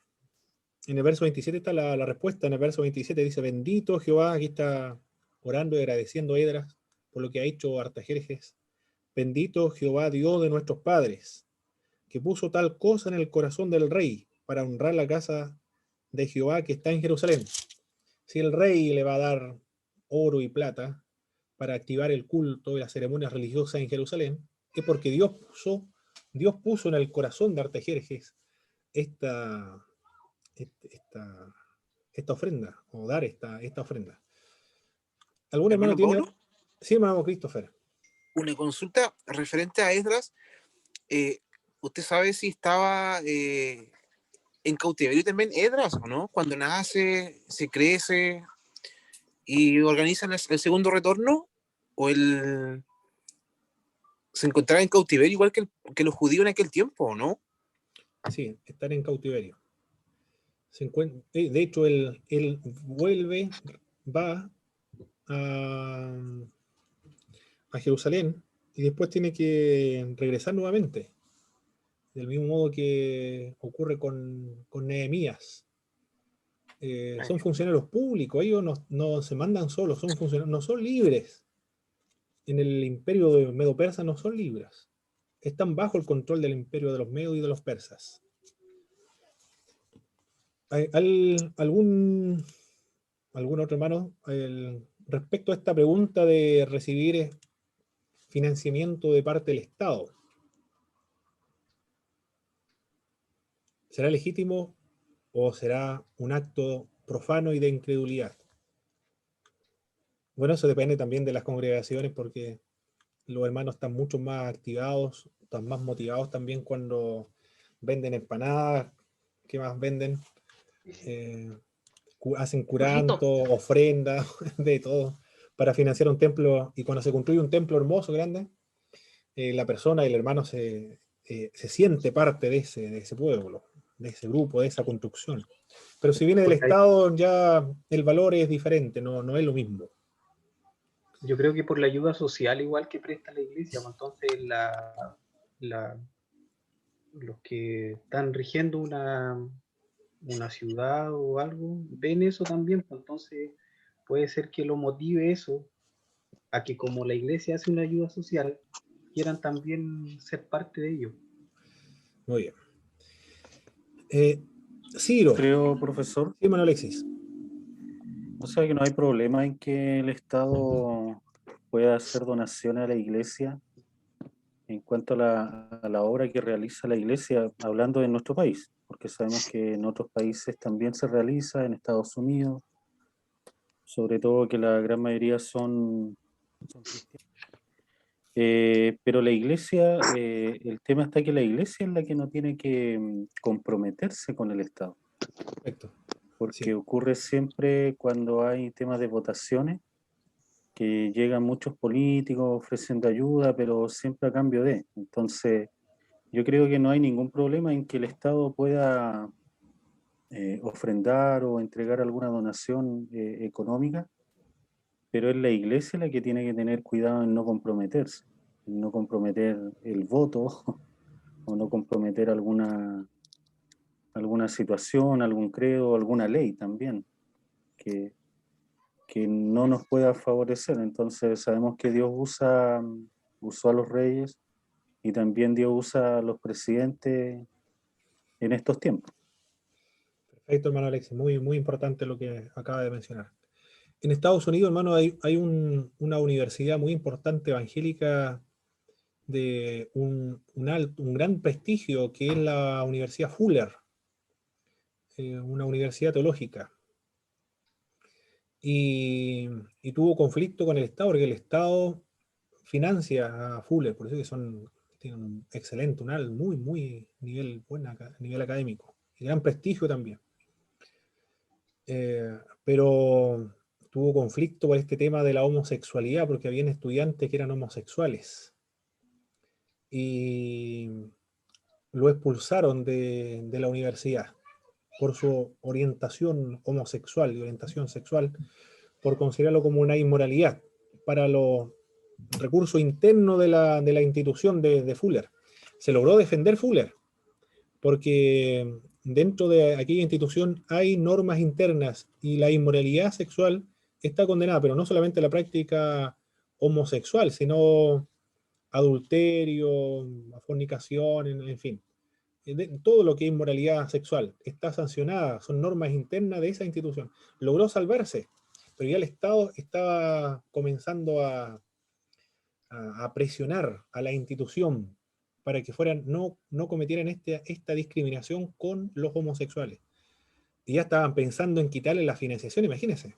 en el verso 27 está la respuesta. En el verso 27 dice, bendito Jehová, aquí está orando y agradeciendo a Edras, por lo que ha hecho Artajerjes. Bendito Jehová Dios de nuestros padres, que puso tal cosa en el corazón del rey para honrar la casa de Jehová que está en Jerusalén. Si el rey le va a dar oro y plata para activar el culto y las ceremonias religiosas en Jerusalén, es porque Dios puso en el corazón de Artajerjes esta ofrenda, o dar esta ofrenda. ¿Algún hermano tiene? Pablo, Sí, hermano Christopher. una consulta referente a Esdras. ¿Usted sabe si estaba en cautiverio también Esdras o no? Cuando nace, se crece y organizan el segundo retorno, o se encontraba en cautiverio igual que los judíos en aquel tiempo, ¿o no? Sí, estar en cautiverio. De hecho, él va a Jerusalén y después tiene que regresar nuevamente. Del mismo modo que ocurre con Nehemías. Son funcionarios públicos, ellos no se mandan solos, son funcionarios, no son libres. En el imperio de Medo-Persa no son libres. Están bajo el control del imperio de los Medos y de los persas. ¿Algún otro hermano respecto a esta pregunta de recibir financiamiento de parte del Estado? ¿Será legítimo o será un acto profano y de incredulidad? Bueno, eso depende también de las congregaciones, porque los hermanos están mucho más activados, están más motivados también cuando venden empanadas. ¿Qué más venden? Hacen curanto, ofrendas, de todo, para financiar un templo. Y cuando se construye un templo hermoso, grande, la persona, el hermano se siente parte de ese pueblo, de ese grupo, de esa construcción. Pero si viene del Estado, ya el valor es diferente, no es lo mismo. Yo creo que por la ayuda social igual que presta la iglesia, pues entonces los que están rigiendo una ciudad o algo, ven eso también, pues entonces puede ser que lo motive eso a que, como la iglesia hace una ayuda social, quieran también ser parte de ello. Muy bien. Ciro. Creo, profesor. Sí, Manuel Alexis. O sea que no hay problema en que el Estado pueda hacer donaciones a la iglesia en cuanto a la obra que realiza la iglesia, hablando de nuestro país, porque sabemos que en otros países también se realiza, en Estados Unidos, sobre todo que la gran mayoría son cristianos. Pero la iglesia, el tema está que la iglesia es la que no tiene que comprometerse con el Estado. Perfecto. Porque Sí. ocurre siempre cuando hay temas de votaciones, que llegan muchos políticos ofreciendo ayuda, pero siempre a cambio de. Entonces, yo creo que no hay ningún problema en que el Estado pueda ofrendar o entregar alguna donación económica, pero es la iglesia la que tiene que tener cuidado en no comprometerse, en no comprometer el voto o no comprometer alguna situación, algún credo, alguna ley también, que no nos pueda favorecer. Entonces sabemos que Dios usó a los reyes y también Dios usa a los presidentes en estos tiempos. Perfecto, hermano Alexis, muy, muy importante lo que acaba de mencionar. En Estados Unidos, hermano, hay una universidad muy importante evangélica de un gran prestigio, que es la Universidad Fuller, una universidad teológica. Y tuvo conflicto con el Estado, porque el Estado financia a Fuller, por eso que tienen un excelente, muy, muy nivel académico, y gran prestigio también. Pero tuvo conflicto por este tema de la homosexualidad, porque habían estudiantes que eran homosexuales. Y lo expulsaron de la universidad por su orientación homosexual y orientación sexual, por considerarlo como una inmoralidad para los recursos internos de la institución de Fuller. Se logró defender Fuller, porque dentro de aquella institución hay normas internas y la inmoralidad sexual está condenada, pero no solamente la práctica homosexual, sino adulterio, fornicación, en fin. Todo lo que es inmoralidad sexual está sancionada, son normas internas de esa institución. Logró salvarse, pero ya el Estado estaba comenzando a presionar a la institución para que no cometieran esta discriminación con los homosexuales. Y ya estaban pensando en quitarle la financiación, imagínense.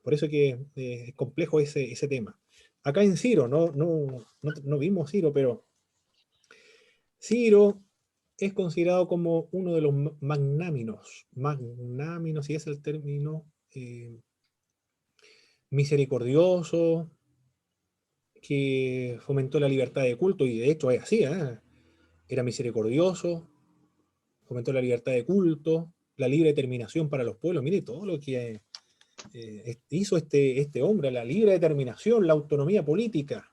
Por eso que es complejo ese tema. Acá en Ciro, no vimos Ciro, pero Ciro es considerado como uno de los magnáminos, si es el término, misericordioso, que fomentó la libertad de culto, y de hecho es así, era misericordioso, fomentó la libertad de culto, la libre determinación para los pueblos. Mire todo lo que hizo este hombre, la libre determinación, la autonomía política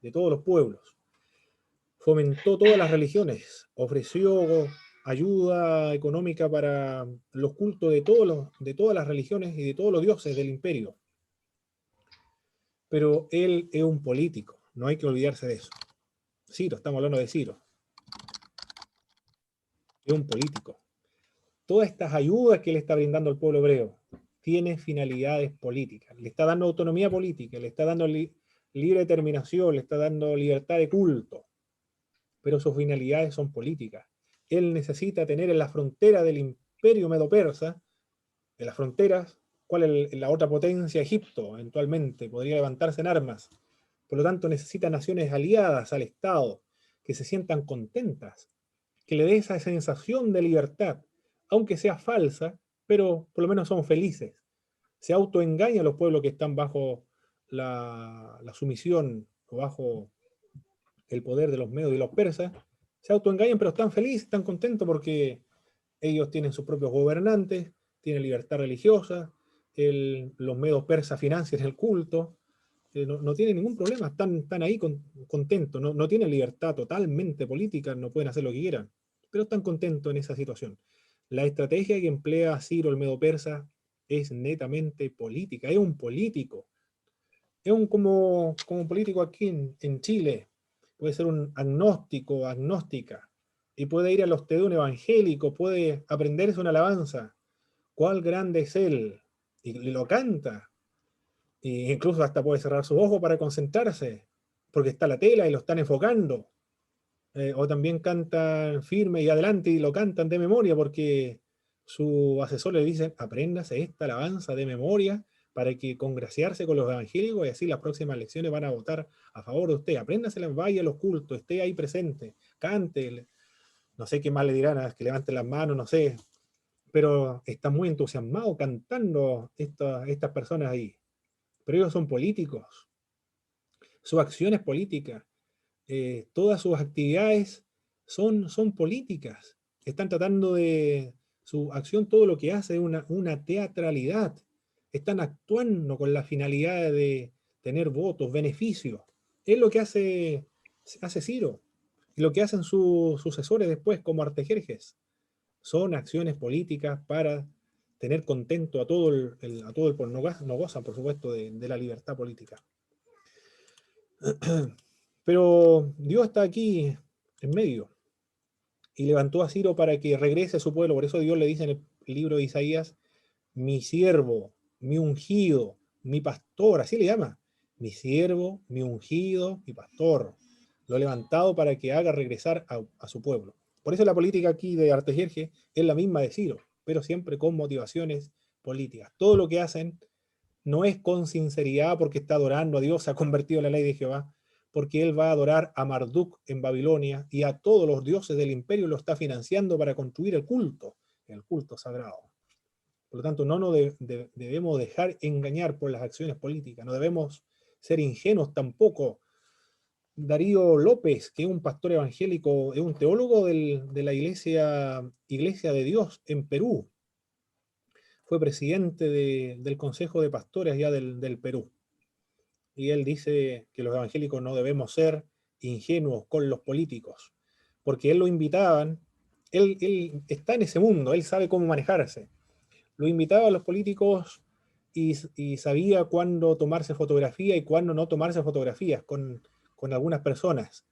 de todos los pueblos. Fomentó todas las religiones, ofreció ayuda económica para los cultos de todas las religiones y de todos los dioses del imperio. Pero él es un político, no hay que olvidarse de eso. Ciro, estamos hablando de Ciro. Es un político. Todas estas ayudas que le está brindando al pueblo hebreo tienen finalidades políticas. Le está dando autonomía política, le está dando libre determinación, le está dando libertad de culto. Pero sus finalidades son políticas. Él necesita tener en la frontera del imperio medo-persa, en las fronteras, ¿cuál es la otra potencia? Egipto, eventualmente, podría levantarse en armas. Por lo tanto, necesita naciones aliadas al Estado, que se sientan contentas, que le dé esa sensación de libertad, aunque sea falsa, pero por lo menos son felices. Se autoengaña a los pueblos que están bajo la sumisión o bajo el poder de los medos y los persas, se autoengañan, pero están felices, están contentos porque ellos tienen sus propios gobernantes, tienen libertad religiosa, los medos persas financian el culto, no tienen ningún problema, están ahí contentos, no tienen libertad totalmente política, no pueden hacer lo que quieran, pero están contentos en esa situación. La estrategia que emplea Ciro el medo persa es netamente política, es un político, es como político aquí en Chile, puede ser un agnóstico, agnóstica, y puede ir a los tedeum evangélicos, puede aprenderse una alabanza, cuál grande es él, y lo canta, e incluso hasta puede cerrar sus ojos para concentrarse, porque está la tela y lo están enfocando, o también cantan firme y adelante y lo cantan de memoria, porque su asesor le dice, apréndase esta alabanza de memoria, para que congraciarse con los evangélicos y así las próximas elecciones van a votar a favor de usted. Apréndasela, vaya a los cultos, esté ahí presente, cante, no sé qué más le dirán, que levanten las manos, no sé, pero están muy entusiasmados cantando estas personas ahí. Pero ellos son políticos, su acción es política, todas sus actividades son políticas, están tratando de su acción, todo lo que hace es una teatralidad. Están actuando con la finalidad de tener votos, beneficios. Es lo que hace Ciro. Y lo que hacen sus sucesores después, como Artajerjes. Son acciones políticas para tener contento a todo el pueblo. No gozan, por supuesto, de la libertad política. Pero Dios está aquí en medio. Y levantó a Ciro para que regrese a su pueblo. Por eso Dios le dice en el libro de Isaías, mi siervo, mi ungido, mi pastor, así le llama, mi siervo, mi ungido, mi pastor, lo he levantado para que haga regresar a su pueblo. Por eso la política aquí de Artajerjes es la misma de Ciro, pero siempre con motivaciones políticas. Todo lo que hacen no es con sinceridad porque está adorando a Dios, se ha convertido en la ley de Jehová, porque él va a adorar a Marduk en Babilonia y a todos los dioses del imperio lo está financiando para construir el culto sagrado. Por lo tanto, no nos debemos dejar engañar por las acciones políticas, no debemos ser ingenuos tampoco. Darío López, que es un pastor evangélico, es un teólogo de la Iglesia de Dios en Perú, fue presidente del Consejo de Pastores allá del Perú. Y él dice que los evangélicos no debemos ser ingenuos con los políticos, porque él lo invitaban, él está en ese mundo, él sabe cómo manejarse. Lo invitaba a los políticos y sabía cuándo tomarse fotografía y cuándo no tomarse fotografías con algunas personas.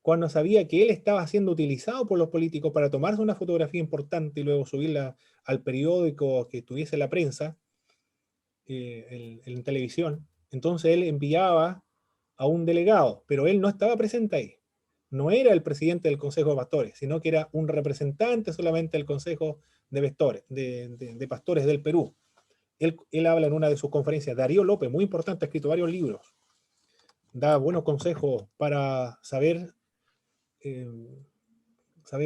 Cuando sabía que él estaba siendo utilizado por los políticos para tomarse una fotografía importante y luego subirla al periódico que tuviese la prensa, en televisión, entonces él enviaba a un delegado, pero él no estaba presente ahí. No era el presidente del Consejo de Pastores, sino que era un representante solamente del Consejo de Pastores del Perú. Él habla en una de sus conferencias. Darío López, muy importante, ha escrito varios libros. Da buenos consejos para saber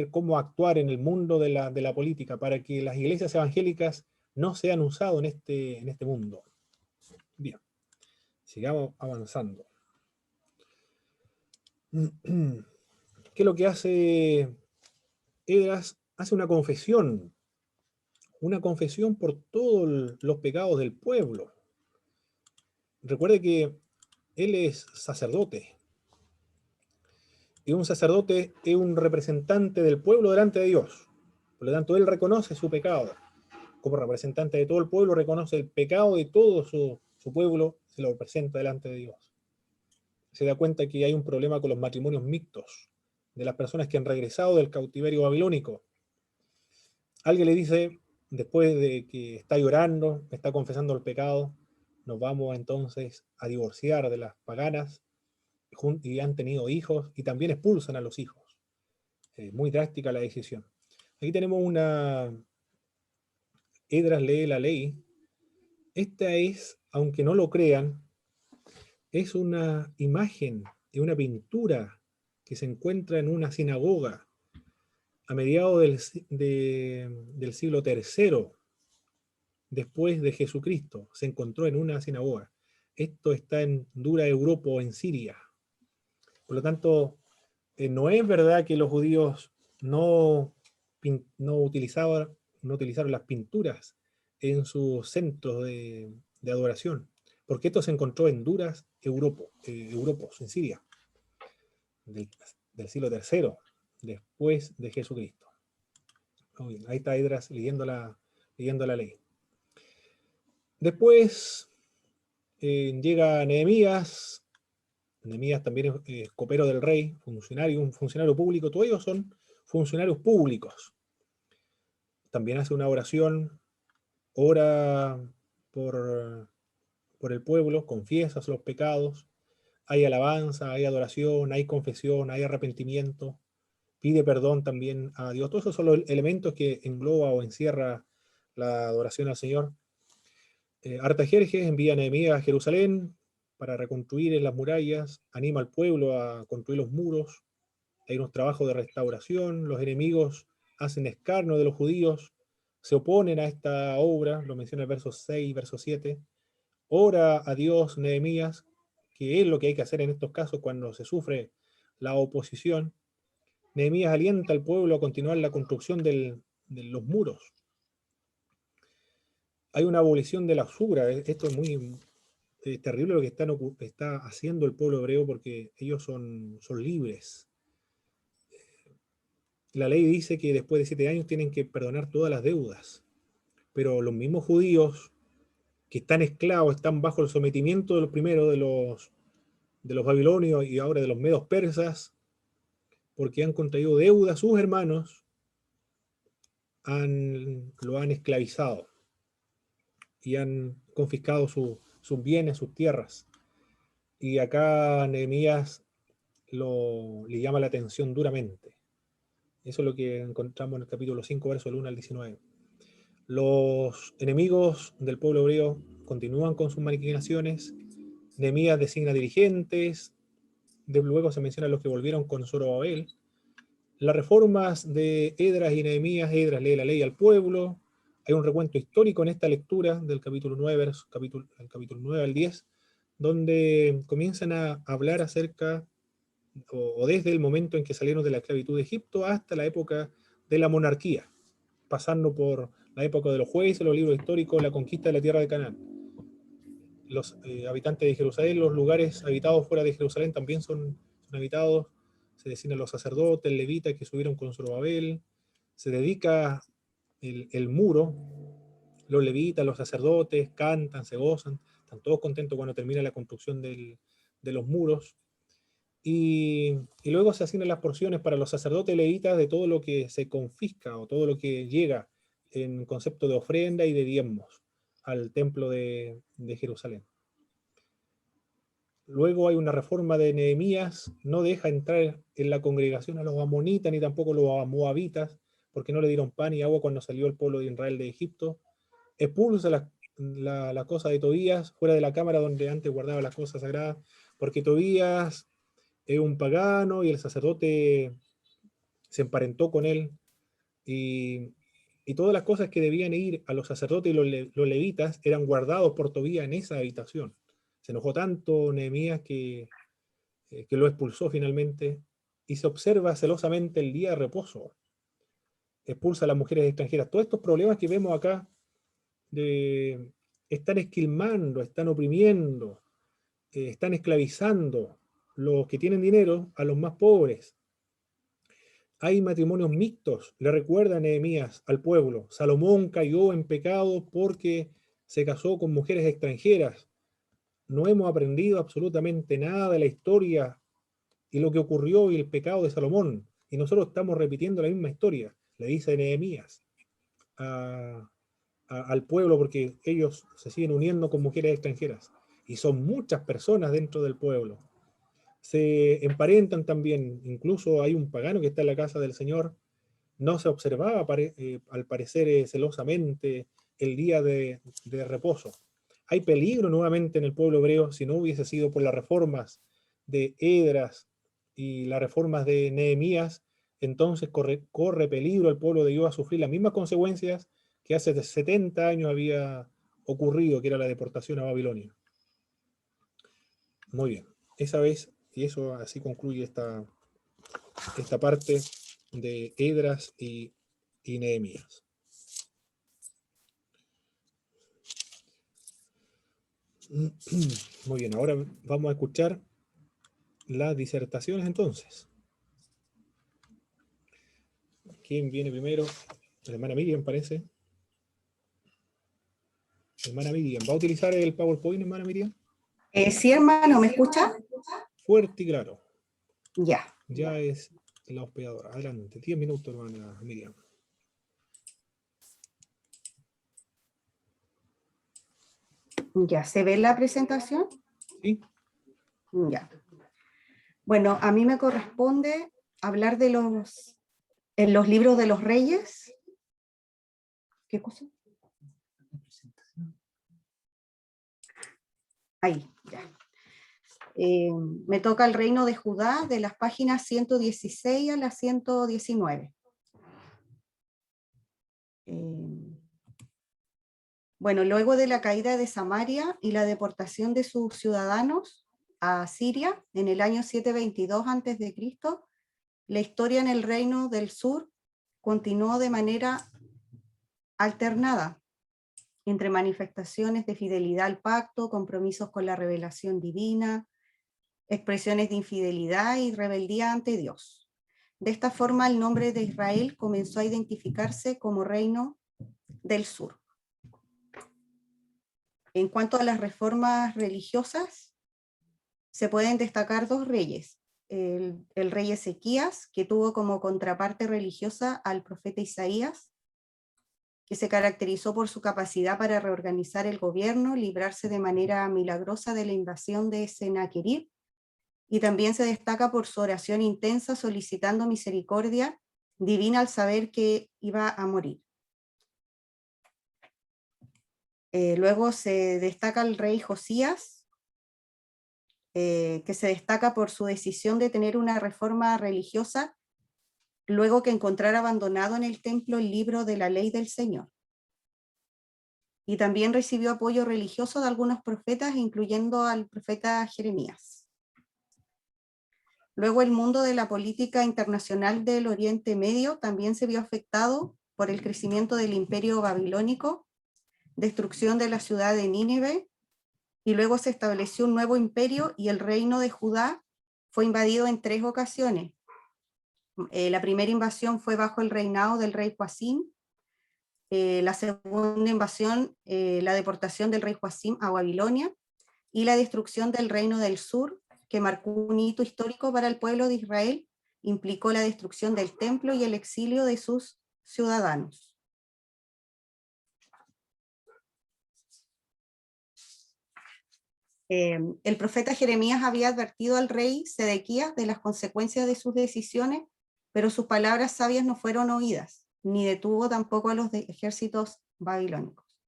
cómo actuar en el mundo de la política, para que las iglesias evangélicas no sean usadas en este mundo. Bien, sigamos avanzando. ¿Qué es lo que hace Esdras? Hace una confesión por todos los pecados del pueblo. Recuerde que él es sacerdote, y un sacerdote es un representante del pueblo delante de Dios. Por lo tanto, él reconoce su pecado. Como representante de todo el pueblo, reconoce el pecado de todo su pueblo, se lo presenta delante de Dios. Se da cuenta que hay un problema con los matrimonios mixtos, de las personas que han regresado del cautiverio babilónico. Alguien le dice, después de que está llorando, está confesando el pecado, nos vamos entonces a divorciar de las paganas, y han tenido hijos, y también expulsan a los hijos. Muy drástica la decisión. Aquí tenemos Esdras lee la ley. Esta es, aunque no lo crean, es una imagen de una pintura que se encuentra en una sinagoga a mediados del siglo III, después de Jesucristo. Se encontró en una sinagoga. Esto está en Dura Europa, en Siria. Por lo tanto, no es verdad que los judíos no utilizaron las pinturas en sus centros de adoración, porque esto se encontró en Duras Europos, en Siria, del siglo III, después de Jesucristo. Muy bien, ahí está Esdras leyendo la ley. Después llega Nehemías. Nehemías también es copero del rey, un funcionario público. Todos ellos son funcionarios públicos. También hace una oración, ora por el pueblo, confiesa los pecados, hay alabanza, hay adoración, hay confesión, hay arrepentimiento, pide perdón también a Dios. Todos esos son los elementos que engloba o encierra la adoración al Señor. Artajerjes envía a Nehemías a Jerusalén para reconstruir las murallas, anima al pueblo a construir los muros. Hay unos trabajos de restauración, los enemigos hacen escarnio de los judíos, se oponen a esta obra, lo menciona el verso 6 y verso 7. Ora a Dios Nehemías, que es lo que hay que hacer en estos casos cuando se sufre la oposición. Nehemías alienta al pueblo a continuar la construcción de los muros. Hay una abolición de la usura. Esto es muy terrible lo que está haciendo el pueblo hebreo, porque ellos son libres. La ley dice que después de 7 años tienen que perdonar todas las deudas, pero los mismos judíos que están esclavos, están bajo el sometimiento de los primeros, de los babilonios y ahora de los medos persas, porque han contraído deuda a sus hermanos, lo han esclavizado y han confiscado sus bienes, sus tierras. Y acá Nehemías le llama la atención duramente. Eso es lo que encontramos en el capítulo 5, verso del 1 al 19. Los enemigos del pueblo hebreo continúan con sus maquinaciones. Nehemías designa dirigentes. Luego se mencionan los que volvieron con Zorobabel. Las reformas de Esdras y Nehemías. Esdras lee la ley al pueblo. Hay un recuento histórico en esta lectura del capítulo 9, capítulo 9 al 10, donde comienzan a hablar acerca, o desde el momento en que salieron de la esclavitud de Egipto hasta la época de la monarquía, pasando por la época de los jueces, los libros históricos, la conquista de la tierra de Canaán. Los habitantes de Jerusalén, los lugares habitados fuera de Jerusalén también son habitados. Se designan los sacerdotes, levitas que subieron con Zorobabel. Se dedica el muro los levitas, los sacerdotes, cantan, se gozan, están todos contentos cuando termina la construcción de los muros. Y luego se asignan las porciones para los sacerdotes levitas de todo lo que se confisca o todo lo que llega en concepto de ofrenda y de diezmos al templo de Jerusalén. Luego hay una reforma de Nehemías, no deja entrar en la congregación a los amonitas ni tampoco a los moabitas, porque no le dieron pan y agua cuando salió el pueblo de Israel de Egipto. Expulsa la cosa de Tobías fuera de la cámara donde antes guardaba las cosas sagradas, porque Tobías es un pagano y el sacerdote se emparentó con él, y todas las cosas que debían ir a los sacerdotes y los levitas eran guardados por Tobías en esa habitación. Se enojó tanto Nehemías que lo expulsó finalmente, y se observa celosamente el día de reposo. Expulsa a las mujeres extranjeras. Todos estos problemas que vemos acá están esquilmando, están oprimiendo, están esclavizando los que tienen dinero a los más pobres. Hay matrimonios mixtos, le recuerda Nehemías al pueblo. Salomón cayó en pecado porque se casó con mujeres extranjeras. No hemos aprendido absolutamente nada de la historia y lo que ocurrió y el pecado de Salomón. Y nosotros estamos repitiendo la misma historia, le dice Nehemías al pueblo, porque ellos se siguen uniendo con mujeres extranjeras. Y son muchas personas dentro del pueblo. Se emparentan también, incluso hay un pagano que está en la casa del Señor. No se observaba, al parecer, celosamente el día de reposo. Hay peligro nuevamente en el pueblo hebreo si no hubiese sido por las reformas de Esdras y las reformas de Nehemías. Entonces corre peligro el pueblo de Dios a sufrir las mismas consecuencias que hace 70 años había ocurrido, que era la deportación a Babilonia. Muy bien, esa vez, y eso así concluye esta parte de Esdras y Nehemías. Muy bien, ahora vamos a escuchar las disertaciones entonces. ¿Quién viene primero? La hermana Miriam, parece. Hermana Miriam, ¿va a utilizar el PowerPoint, hermana Miriam? Sí, hermano, ¿me escucha? Fuerte y claro. Ya. Ya es la hospedadora. Adelante, 10 minutos, hermana Miriam. Ya, ¿se ve la presentación? Sí. Ya. Bueno, a mí me corresponde hablar de en los libros de los reyes. ¿Qué cosa? Ahí, ya. Me toca el reino de Judá de las páginas 116 a las 119. Bueno, luego de la caída de Samaria y la deportación de sus ciudadanos a Siria en el año 722 a.C., la historia en el reino del sur continuó de manera alternada entre manifestaciones de fidelidad al pacto, compromisos con la revelación divina, expresiones de infidelidad y rebeldía ante Dios. De esta forma, el nombre de Israel comenzó a identificarse como reino del sur. En cuanto a las reformas religiosas, se pueden destacar dos reyes. El rey Ezequías, que tuvo como contraparte religiosa al profeta Isaías, que se caracterizó por su capacidad para reorganizar el gobierno, librarse de manera milagrosa de la invasión de Sennacherib, y también se destaca por su oración intensa solicitando misericordia divina al saber que iba a morir. Luego se destaca el rey Josías, que se destaca por su decisión de tener una reforma religiosa luego que encontrara abandonado en el templo el libro de la ley del Señor. Y también recibió apoyo religioso de algunos profetas, incluyendo al profeta Jeremías. Luego el mundo de la política internacional del Oriente Medio también se vio afectado por el crecimiento del imperio babilónico, destrucción de la ciudad de Nínive, y luego se estableció un nuevo imperio y el reino de Judá fue invadido en 3 ocasiones. La primera invasión fue bajo el reinado del rey Joacim, la segunda invasión, la deportación del rey Joacim a Babilonia y la destrucción del reino del sur, que marcó un hito histórico para el pueblo de Israel, implicó la destrucción del templo y el exilio de sus ciudadanos. El profeta Jeremías había advertido al rey Sedequías de las consecuencias de sus decisiones, pero sus palabras sabias no fueron oídas, ni detuvo tampoco a los ejércitos babilónicos.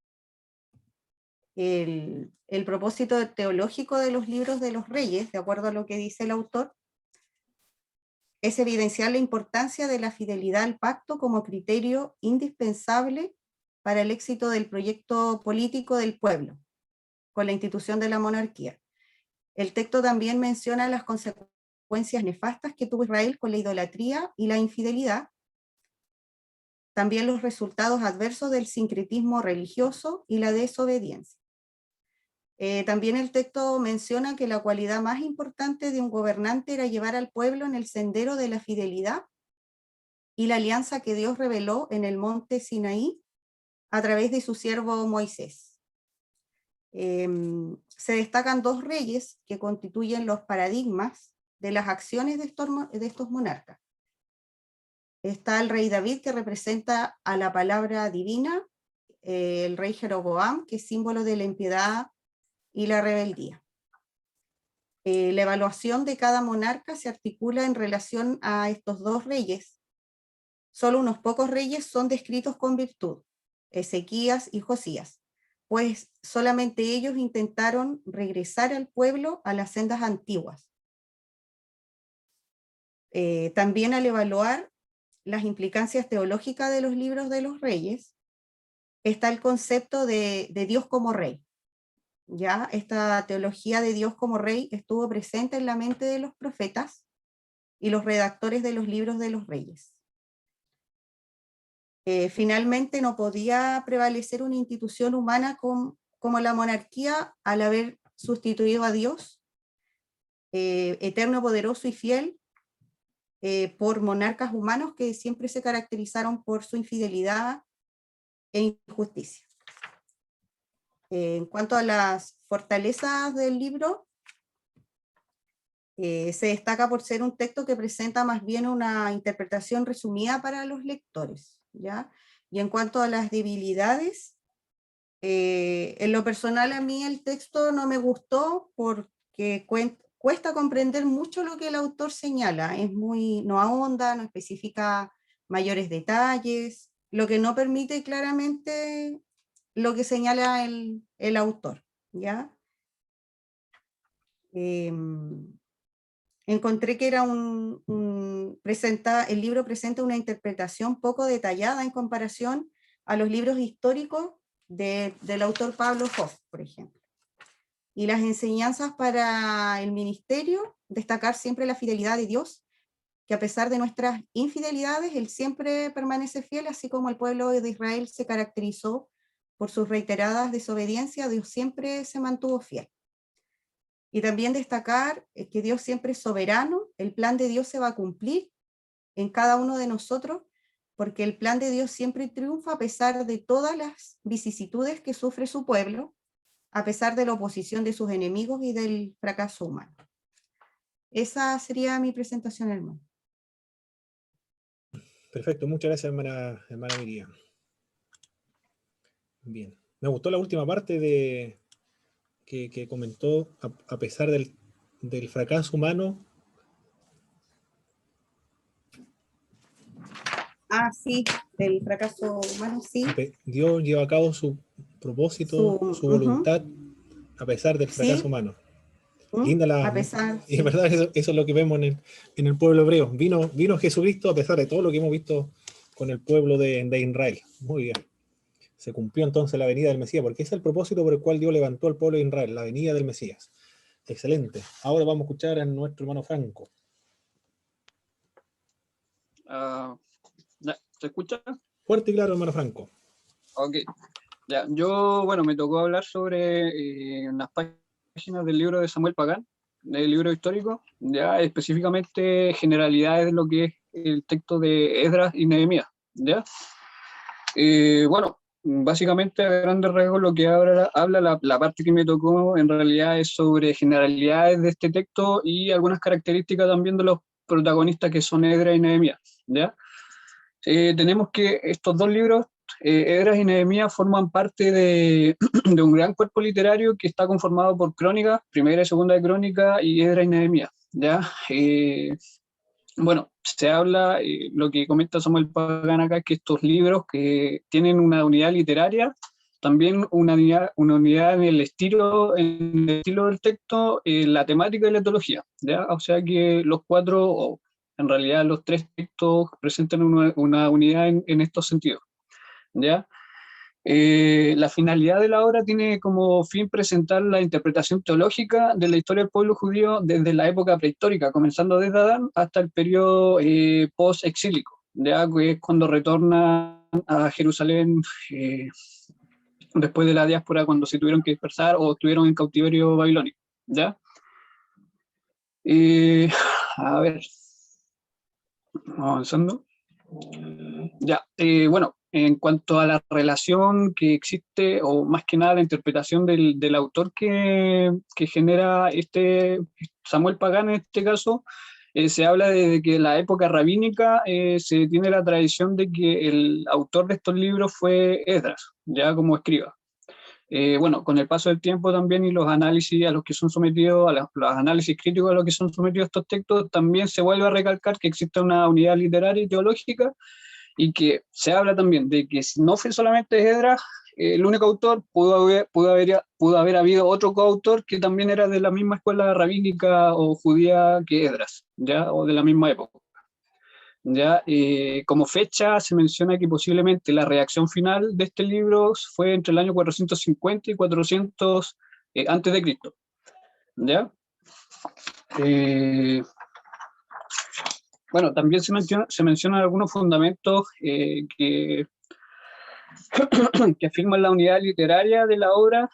El propósito teológico de los libros de los reyes, de acuerdo a lo que dice el autor, es evidenciar la importancia de la fidelidad al pacto como criterio indispensable para el éxito del proyecto político del pueblo, con la institución de la monarquía. El texto también menciona las consecuencias nefastas que tuvo Israel con la idolatría y la infidelidad, también los resultados adversos del sincretismo religioso y la desobediencia. También el texto menciona que la cualidad más importante de un gobernante era llevar al pueblo en el sendero de la fidelidad y la alianza que Dios reveló en el monte Sinaí a través de su siervo Moisés. Se destacan dos reyes que constituyen los paradigmas de las acciones de estos monarcas. Está el rey David, que representa a la palabra divina, el rey Jeroboam, que es símbolo de la impiedad y la rebeldía. La evaluación de cada monarca se articula en relación a estos dos reyes. Solo unos pocos reyes son descritos con virtud, Ezequías y Josías, pues solamente ellos intentaron regresar al pueblo a las sendas antiguas. También al evaluar las implicancias teológicas de los libros de los reyes, está el concepto de Dios como rey. Ya esta teología de Dios como rey estuvo presente en la mente de los profetas y los redactores de los libros de los reyes. Finalmente no podía prevalecer una institución humana como la monarquía al haber sustituido a Dios, eterno, poderoso y fiel, por monarcas humanos que siempre se caracterizaron por su infidelidad e injusticia. En cuanto a las fortalezas del libro, se destaca por ser un texto que presenta más bien una interpretación resumida para los lectores, ¿ya? Y en cuanto a las debilidades, en lo personal a mí el texto no me gustó porque cuesta comprender mucho lo que el autor señala, no ahonda, no especifica mayores detalles, lo que no permite claramente lo que señala el autor, ¿ya? Encontré que era el libro presenta una interpretación poco detallada en comparación a los libros históricos del autor Pablo Hoff, por ejemplo. Y las enseñanzas para el ministerio, destacar siempre la fidelidad de Dios, que a pesar de nuestras infidelidades, Él siempre permanece fiel, así como el pueblo de Israel se caracterizó por sus reiteradas desobediencias, Dios siempre se mantuvo fiel. Y también destacar que Dios siempre es soberano, el plan de Dios se va a cumplir en cada uno de nosotros, porque el plan de Dios siempre triunfa a pesar de todas las vicisitudes que sufre su pueblo, a pesar de la oposición de sus enemigos y del fracaso humano. Esa sería mi presentación, hermano. Perfecto, muchas gracias, hermana Miriam. Bien, me gustó la última parte que comentó, a pesar del fracaso humano. Sí, del fracaso humano, sí. Dios lleva a cabo su propósito, su voluntad, a pesar del fracaso humano. Linda a pesar, y es verdad, eso es lo que vemos en el pueblo hebreo. Vino Jesucristo a pesar de todo lo que hemos visto con el pueblo de Israel. Muy bien. Se cumplió entonces la venida del Mesías, porque ese es el propósito por el cual Dios levantó al pueblo de Israel, la venida del Mesías. Excelente. Ahora vamos a escuchar a nuestro hermano Franco. ¿Se escucha? Fuerte y claro, hermano Franco. Ok. Ya, yo, me tocó hablar sobre las páginas del libro de Samuel Pagán, del libro histórico, ya específicamente generalidades de lo que es el texto de Esdras y Nehemías, ¿ya? Bueno, básicamente a grandes rasgos lo que habla la parte que me tocó en realidad es sobre generalidades de este texto y algunas características también de los protagonistas que son Esdras y Nehemías, ¿ya? Tenemos que estos dos libros, Esdras y Nehemías, forman parte de, de un gran cuerpo literario que está conformado por crónicas, primera y segunda de crónica, y Esdras y Nehemías, ¿ya? Bueno, se habla, lo que comenta Samuel Pagán acá, que estos libros que tienen una unidad literaria, también una unidad en el estilo del texto, la temática y la etología, ¿ya? O sea que los cuatro, o en realidad los tres textos presentan una unidad en estos sentidos, ¿ya? La finalidad de la obra tiene como fin presentar la interpretación teológica de la historia del pueblo judío desde la época prehistórica, comenzando desde Adán hasta el periodo post-exílico, ¿ya? Que es cuando retornan a Jerusalén después de la diáspora, cuando se tuvieron que dispersar o estuvieron en cautiverio babilónico, ¿ya? A ver, avanzando. Ya, bueno, en cuanto a la relación que existe, o más que nada la interpretación del autor que genera Samuel Pagán en este caso, se habla de que en la época rabínica se tiene la tradición de que el autor de estos libros fue Esdras, ya como escriba. Bueno, con el paso del tiempo también y los análisis a los que son sometidos, los análisis críticos a los que son sometidos estos textos, también se vuelve a recalcar que existe una unidad literaria y teológica, y que se habla también de que si no fue solamente Esdras el único autor, pudo haber habido otro coautor que también era de la misma escuela rabínica o judía que Esdras, ¿ya? O de la misma época. ¿Ya? Como fecha se menciona que posiblemente la redacción final de este libro fue entre el año 450 y 400 antes de Cristo. ¿Ya? Bueno, también se mencionan algunos fundamentos que afirman la unidad literaria de la obra,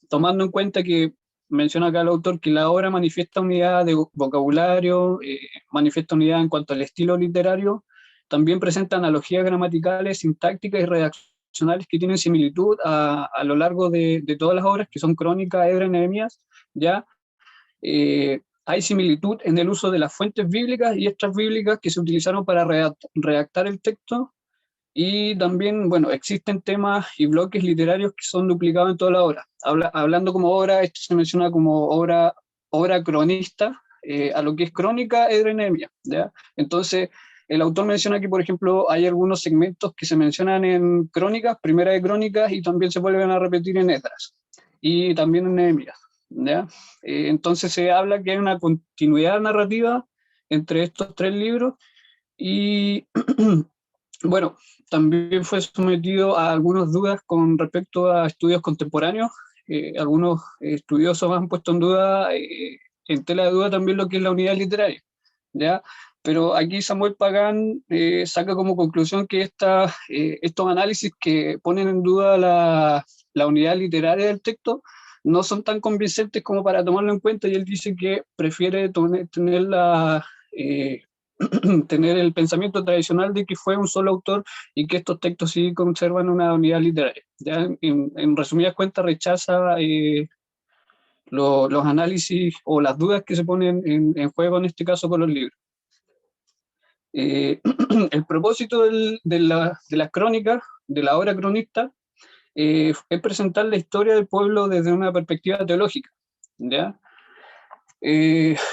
tomando en cuenta que menciona acá el autor que la obra manifiesta unidad de vocabulario, manifiesta unidad en cuanto al estilo literario, también presenta analogías gramaticales, sintácticas y redaccionales que tienen similitud a lo largo de todas las obras, que son Crónica, Esdras y Nehemías, ¿ya? Hay similitud en el uso de las fuentes bíblicas y extras bíblicas que se utilizaron para redactar el texto, y también, bueno, existen temas y bloques literarios que son duplicados en toda la obra. Hablando como obra, esto se menciona como obra cronista, a lo que es Crónica, Esdras y Nehemías, ¿ya? Entonces, el autor menciona que, por ejemplo, hay algunos segmentos que se mencionan en Crónicas, Primera de Crónicas, y también se vuelven a repetir en Esdras, y también en Nehemías, ¿ya? Entonces se habla que hay una continuidad narrativa entre estos tres libros, y bueno, también fue sometido a algunas dudas con respecto a estudios contemporáneos. Algunos estudiosos han puesto en duda, en tela de duda también lo que es la unidad literaria, ¿ya? Pero aquí Samuel Pagán saca como conclusión que estos análisis que ponen en duda la unidad literaria del texto no son tan convincentes como para tomarlo en cuenta, y él dice que prefiere tener el pensamiento tradicional de que fue un solo autor y que estos textos sí conservan una unidad literaria. Ya en resumidas cuentas rechaza los análisis o las dudas que se ponen en juego en este caso con los libros. El propósito de las crónicas, de la obra cronista, es presentar la historia del pueblo desde una perspectiva teológica, ¿ya?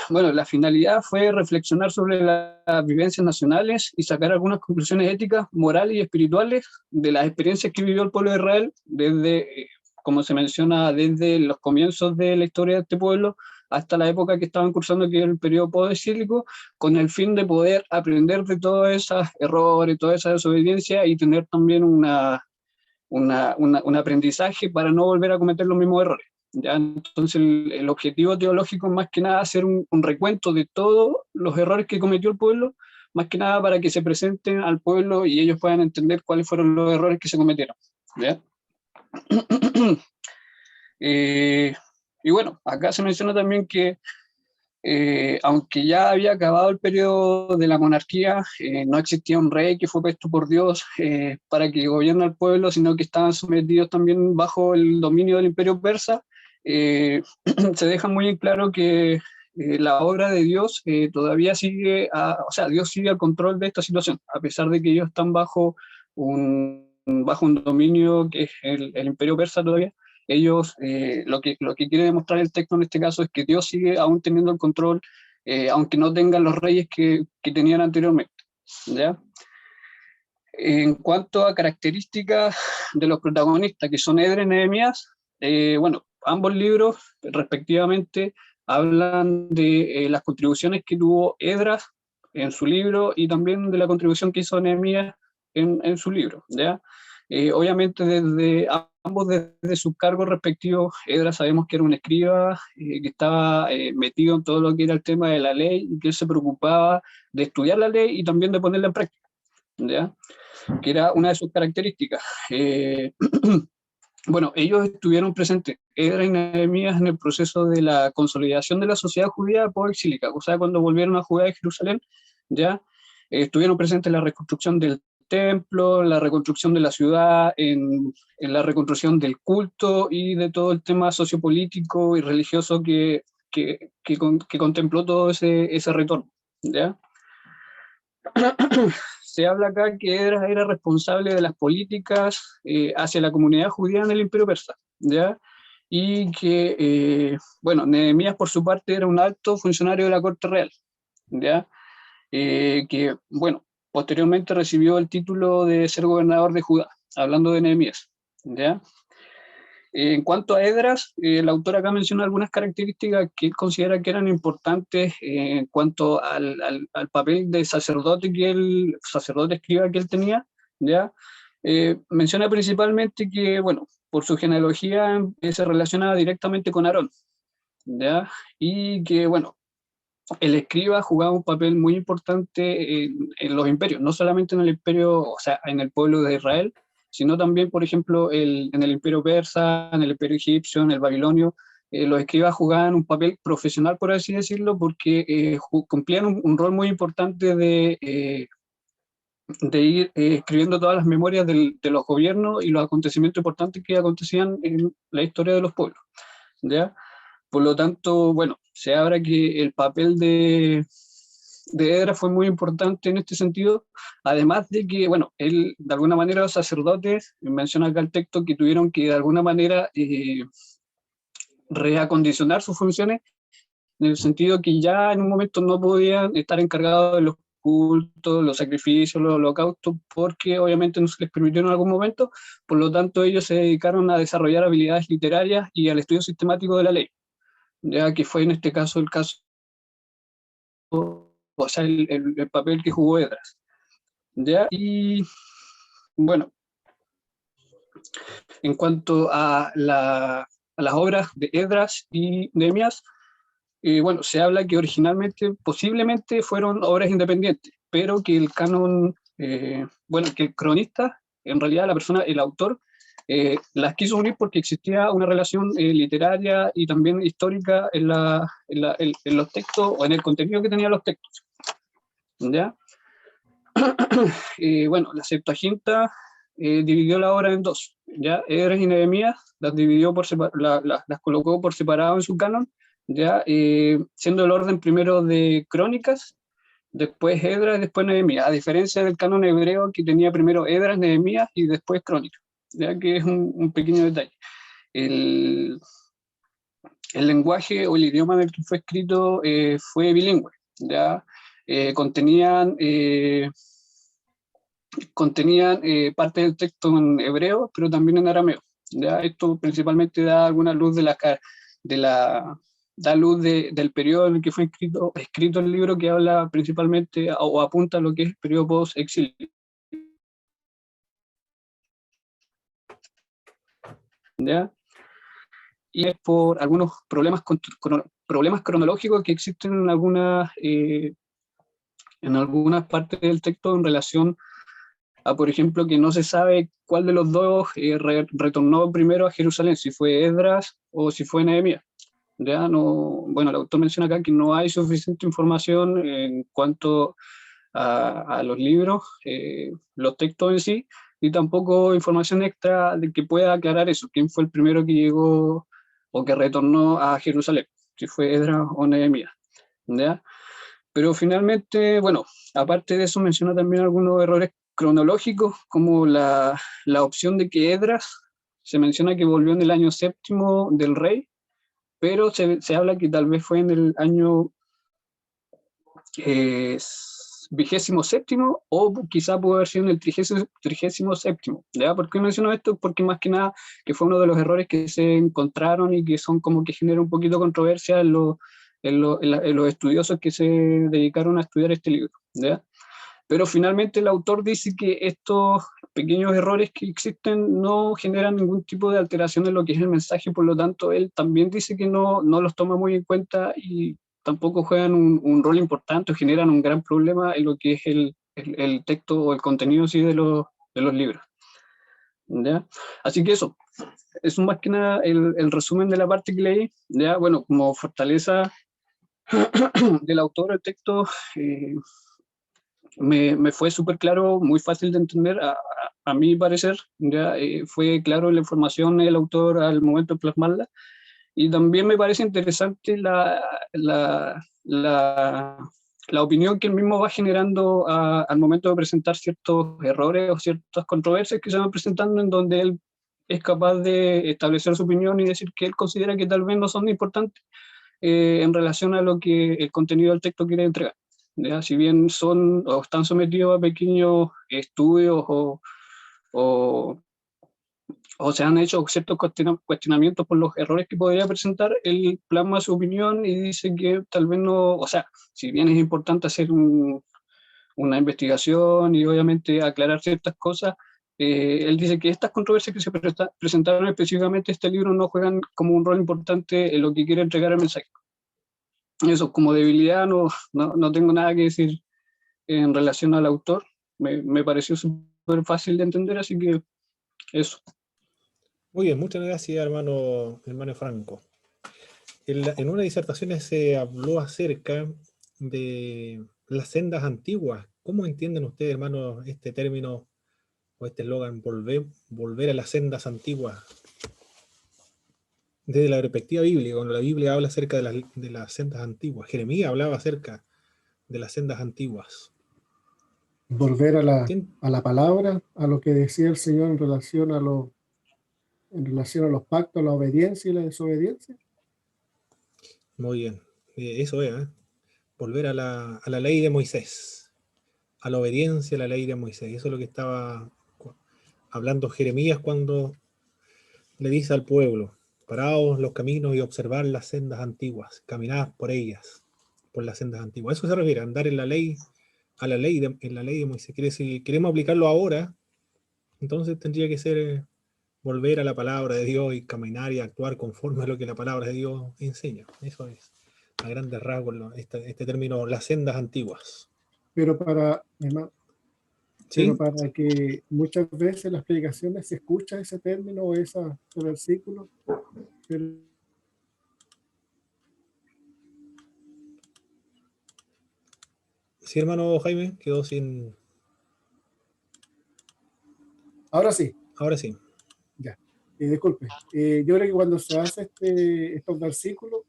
Bueno, la finalidad fue reflexionar sobre las vivencias nacionales y sacar algunas conclusiones éticas, morales y espirituales de las experiencias que vivió el pueblo de Israel desde, como se menciona, desde los comienzos de la historia de este pueblo hasta la época que estaban cursando, que era el periodo post-exílico, con el fin de poder aprender de todos esos errores, toda esa desobediencia, y tener también un aprendizaje para no volver a cometer los mismos errores. ¿Ya? Entonces el objetivo teológico es más que nada hacer un recuento de todos los errores que cometió el pueblo, más que nada para que se presenten al pueblo y ellos puedan entender cuáles fueron los errores que se cometieron, ¿ya? Y bueno, acá se menciona también que aunque ya había acabado el periodo de la monarquía, no existía un rey que fue puesto por Dios para que gobierne al pueblo, sino que estaban sometidos también bajo el dominio del imperio persa. Se deja muy en claro que la obra de Dios todavía sigue, o sea, Dios sigue al control de esta situación, a pesar de que ellos están bajo un dominio que es el imperio persa todavía. Ellos, lo que quiere demostrar el texto en este caso es que Dios sigue aún teniendo el control, aunque no tengan los reyes que tenían anteriormente, ¿ya? En cuanto a características de los protagonistas, que son Esdras y Nehemías, bueno, ambos libros respectivamente hablan de las contribuciones que tuvo Esdras en su libro y también de la contribución que hizo Nehemías en su libro, ¿ya? Obviamente ambos desde sus cargos respectivos. Esdras sabemos que era un escriba que estaba metido en todo lo que era el tema de la ley y que él se preocupaba de estudiar la ley y también de ponerla en práctica, ¿ya? Que era una de sus características. Bueno, ellos estuvieron presentes, Esdras y Nehemías, en el proceso de la consolidación de la sociedad judía post-exílica, o sea, cuando volvieron a Judea y Jerusalén, ya estuvieron presentes en la reconstrucción del templo, la reconstrucción de la ciudad, en la reconstrucción del culto y de todo el tema sociopolítico y religioso que contempló todo ese retorno, ¿ya? Se habla acá que Esdras era responsable de las políticas hacia la comunidad judía en el Imperio Persa, ¿ya? Y que, bueno, Nehemías por su parte era un alto funcionario de la corte real, ¿ya? Que, bueno, posteriormente recibió el título de ser gobernador de Judá, hablando de Nehemías, ¿ya? En cuanto a Esdras, el autor acá menciona algunas características que él considera que eran importantes en cuanto al papel de sacerdote escriba que él tenía, ¿ya? Menciona principalmente que, bueno, por su genealogía se relacionaba directamente con Aarón, ¿ya? Y que, bueno, el escriba jugaba un papel muy importante en los imperios, no solamente en el imperio, o sea, en el pueblo de Israel, sino también, por ejemplo, en el imperio persa, en el imperio egipcio, en el babilonio. Los escribas jugaban un papel profesional, por así decirlo, porque cumplían un rol muy importante de ir escribiendo todas las memorias de los gobiernos y los acontecimientos importantes que acontecían en la historia de los pueblos, ¿ya? Por lo tanto, bueno, se habla que el papel de Esdras fue muy importante en este sentido, además de que, bueno, él, de alguna manera, los sacerdotes, menciona acá el texto, que tuvieron que, de alguna manera, reacondicionar sus funciones, en el sentido que ya en un momento no podían estar encargados de los cultos, los sacrificios, los holocaustos, porque obviamente no se les permitió en algún momento. Por lo tanto, ellos se dedicaron a desarrollar habilidades literarias y al estudio sistemático de la ley, ya que fue en este caso el caso, o sea, el papel que jugó Esdras, ¿ya? Y bueno, en cuanto a las obras de Esdras y Nehemías, bueno, se habla que originalmente, posiblemente fueron obras independientes, pero que el canon, bueno, que el cronista, en realidad la persona, el autor, las quiso unir porque existía una relación literaria y también histórica en los textos o en el contenido que tenían los textos, ¿ya? Bueno, la Septuaginta dividió la obra en dos, ¿ya? Esdras y Nehemías las dividió las colocó por separado en su canon, ¿ya? Siendo el orden primero de Crónicas, después Esdras y después Nehemías, a diferencia del canon hebreo que tenía primero Esdras, Nehemías y después Crónicas, ya que es un pequeño detalle. El lenguaje o el idioma en el que fue escrito fue bilingüe, ¿ya? Contenían parte del texto en hebreo, pero también en arameo, ¿ya? Esto principalmente da alguna luz da luz del periodo en el que fue escrito el libro, que habla principalmente o apunta a lo que es el periodo post-exilio. ¿Ya? Y es por algunos problemas cronológicos que existen en algunas partes del texto en relación a, por ejemplo, que no se sabe cuál de los dos retornó primero a Jerusalén, si fue Esdras o si fue Nehemías, Ya no, bueno, el autor menciona acá que no hay suficiente información en cuanto a los libros, los textos en sí, y tampoco información extra de que pueda aclarar eso, quién fue el primero que llegó o que retornó a Jerusalén, si fue Esdras o Nehemías, ¿ya? Pero finalmente, bueno, aparte de eso menciona también algunos errores cronológicos, como la opción de que Esdras se menciona que volvió en el año 7º del rey, pero se habla que tal vez fue en el año 27º o quizá pudo haber sido en el 37º. ¿Ya? ¿Por qué menciono esto? Porque más que nada que fue uno de los errores que se encontraron y que son como que genera un poquito de controversia en los estudiosos que se dedicaron a estudiar este libro. ¿Ya? Pero finalmente el autor dice que estos pequeños errores que existen no generan ningún tipo de alteración en lo que es el mensaje, por lo tanto él también dice que no los toma muy en cuenta y tampoco juegan un rol importante o generan un gran problema en lo que es el texto o el contenido sí, de los libros. ¿Ya? Así que eso, es más que nada el resumen de la parte que leí. ¿Ya? Bueno, como fortaleza del autor, el texto me fue súper claro, muy fácil de entender, a mi parecer. ¿Ya? Fue claro la información del autor al momento de plasmarla. Y también me parece interesante la opinión que él mismo va generando al momento de presentar ciertos errores o ciertas controversias que se van presentando, en donde él es capaz de establecer su opinión y decir que él considera que tal vez no son importantes en relación a lo que el contenido del texto quiere entregar. ¿Ya? Si bien son o están sometidos a pequeños estudios o se han hecho ciertos cuestionamientos por los errores que podría presentar, él plasma su opinión y dice que tal vez no, o sea, si bien es importante hacer una investigación y obviamente aclarar ciertas cosas, él dice que estas controversias que se presentaron específicamente en este libro no juegan como un rol importante en lo que quiere entregar el mensaje. Eso, como debilidad, no tengo nada que decir en relación al autor, me pareció súper fácil de entender, así que eso. Muy bien, muchas gracias, hermano Franco. En una disertación se habló acerca de las sendas antiguas. ¿Cómo entienden ustedes, hermanos, este término o este eslogan, volver a las sendas antiguas? Desde la perspectiva bíblica, cuando la Biblia habla acerca de las sendas antiguas. Jeremías hablaba acerca de las sendas antiguas. Volver a la palabra, a lo que decía el Señor en relación a los pactos, la obediencia y la desobediencia. Muy bien, eso es, volver a la ley de Moisés, a la obediencia a la ley de Moisés. Eso es lo que estaba hablando Jeremías cuando le dice al pueblo: paraos los caminos y observar las sendas antiguas, caminad por ellas, por las sendas antiguas. Eso se refiere a andar en la ley, en la ley de Moisés. Si queremos aplicarlo ahora, entonces tendría que ser volver a la palabra de Dios y caminar y actuar conforme a lo que la palabra de Dios enseña. Eso es, a grandes rasgos, este término, las sendas antiguas. Pero para que muchas veces en las predicaciones se escucha ese término o ese versículo. Sí, hermano Jaime, quedó sin... Ahora sí. Ahora sí. Ya. Disculpe. Yo creo que cuando se hace estos versículos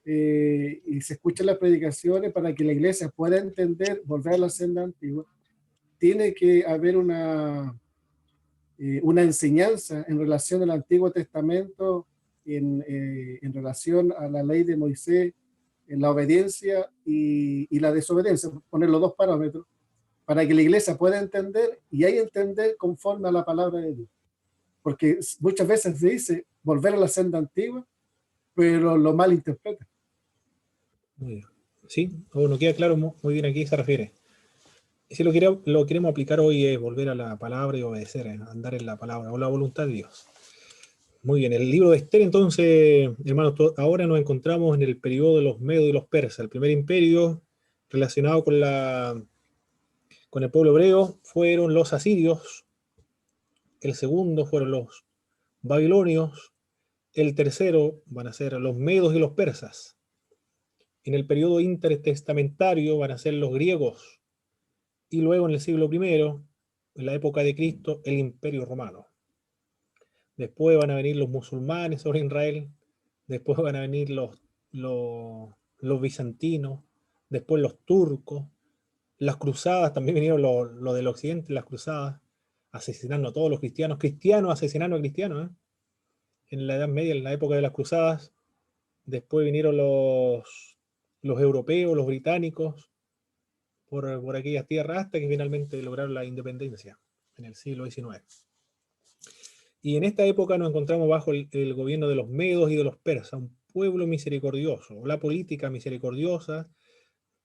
y se escuchan las predicaciones para que la iglesia pueda entender, volver a la senda antigua, tiene que haber una enseñanza en relación al Antiguo Testamento, en relación a la ley de Moisés, en la obediencia y la desobediencia, poner los dos parámetros, para que la iglesia pueda entender y ahí entender conforme a la palabra de Dios. Porque muchas veces se dice volver a la senda antigua, pero lo malinterpreta. Muy bien. Sí, no queda claro muy bien a qué se refiere. Si lo queremos aplicar hoy es volver a la palabra y obedecer, andar en la palabra o la voluntad de Dios. Muy bien, el libro de Esther, entonces, hermanos, ahora nos encontramos en el periodo de los Medos y los Persas. El primer imperio relacionado con el pueblo hebreo fueron los asirios, el segundo fueron los babilonios El tercero van a ser los medos y los persas. En el periodo intertestamentario van a ser los griegos. Y luego en el siglo I, en la época de Cristo, el Imperio Romano. Después van a venir los musulmanes sobre Israel. Después van a venir los bizantinos. Después los turcos. Las cruzadas, también vinieron los del occidente, las cruzadas, asesinando a todos los cristianos. Cristianos asesinando a cristianos, ¿eh? En la Edad Media, en la época de las cruzadas. Después vinieron los europeos, los británicos, por aquellas tierras, hasta que finalmente lograron la independencia en el siglo XIX. Y en esta época nos encontramos bajo el gobierno de los medos y de los persas, un pueblo misericordioso, la política misericordiosa,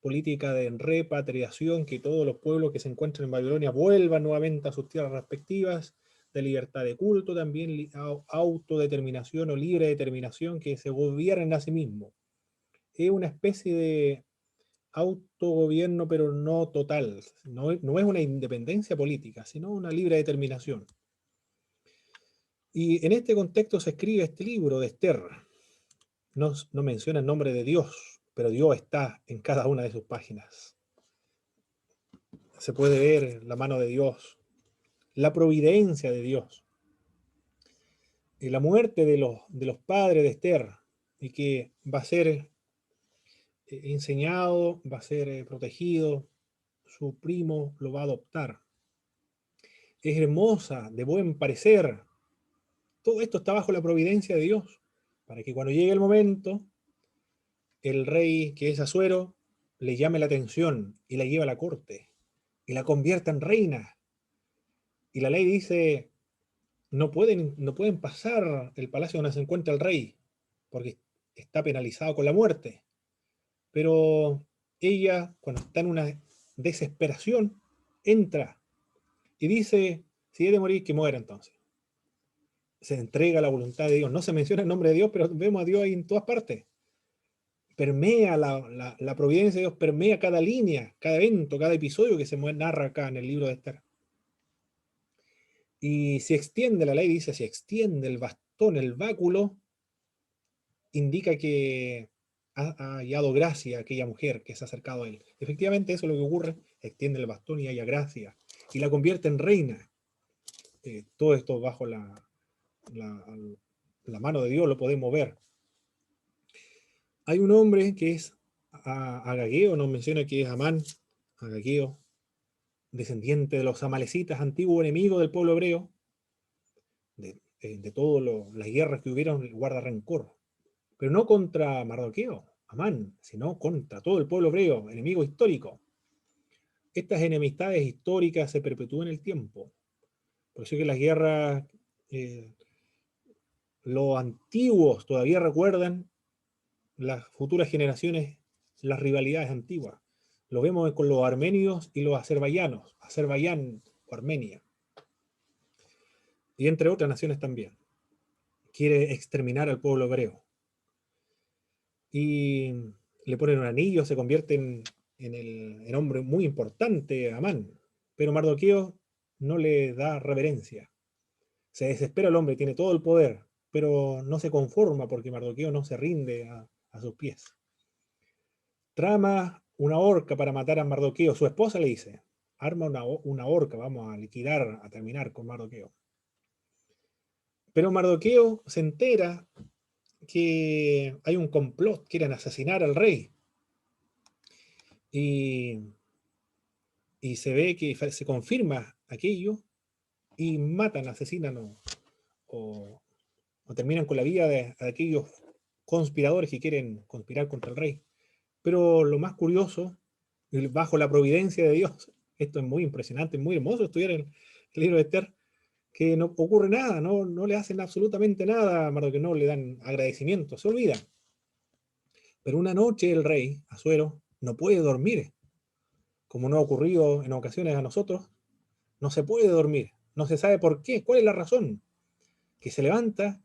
política de repatriación, que todos los pueblos que se encuentran en Babilonia vuelvan nuevamente a sus tierras respectivas, de libertad de culto, también autodeterminación o libre determinación, que se gobiernen a sí mismos. Es una especie de autogobierno, pero no total. No es una independencia política, sino una libre determinación. Y en este contexto se escribe este libro de Esther. No menciona el nombre de Dios, pero Dios está en cada una de sus páginas. Se puede ver la mano de Dios, la providencia de Dios, y la muerte de los padres de Esther, y que va a ser enseñado, va a ser protegido, su primo lo va a adoptar. Es hermosa, de buen parecer. Todo esto está bajo la providencia de Dios, para que cuando llegue el momento, el rey, que es Asuero, le llame la atención y la lleve a la corte, y la convierta en reina. Y la ley dice, no pueden pasar el palacio donde se encuentra el rey, porque está penalizado con la muerte. Pero ella, cuando está en una desesperación, entra y dice, si he de morir, que muera entonces. Se entrega a la voluntad de Dios. No se menciona el nombre de Dios, pero vemos a Dios ahí en todas partes. Permea la providencia de Dios, permea cada línea, cada evento, cada episodio que se narra acá en el libro de Esther. Y si extiende, la ley dice, si extiende el bastón, el báculo, indica que ha hallado gracia a aquella mujer que se ha acercado a él. Efectivamente, eso es lo que ocurre, extiende el bastón y haya gracia, y la convierte en reina. Todo esto bajo la mano de Dios lo podemos ver. Hay un hombre que es Agageo, nos menciona que es Amán, Agageo, descendiente de los amalecitas, antiguo enemigo del pueblo hebreo, de todas las guerras que hubieron, guarda rencor, pero no contra Mardoqueo, Amán, sino contra todo el pueblo hebreo, enemigo histórico. Estas enemistades históricas se perpetúan en el tiempo. Por eso es que las guerras, los antiguos todavía recuerdan, las futuras generaciones, las rivalidades antiguas. Lo vemos con los armenios y los azerbaiyanos, Azerbaiyán o Armenia. Y entre otras naciones también. Quiere exterminar al pueblo hebreo. Y le ponen un anillo, se convierte en hombre muy importante, Amán. Pero Mardoqueo no le da reverencia. Se desespera el hombre, tiene todo el poder, pero no se conforma porque Mardoqueo no se rinde a sus pies. Trama una horca para matar a Mardoqueo. Su esposa le dice, arma una horca, vamos a liquidar, a terminar con Mardoqueo. Pero Mardoqueo se entera que hay un complot, quieren asesinar al rey. Y se ve que se confirma aquello y matan, asesinan o terminan con la vida de aquellos conspiradores que quieren conspirar contra el rey. Pero lo más curioso, bajo la providencia de Dios, esto es muy impresionante, muy hermoso estudiar el libro de Esther, que no ocurre nada, no le hacen absolutamente nada a Mardoqueo, no le dan agradecimiento, se olvidan. Pero una noche el rey, Asuero, no puede dormir, como no ha ocurrido en ocasiones a nosotros, no se puede dormir, no se sabe por qué, cuál es la razón, que se levanta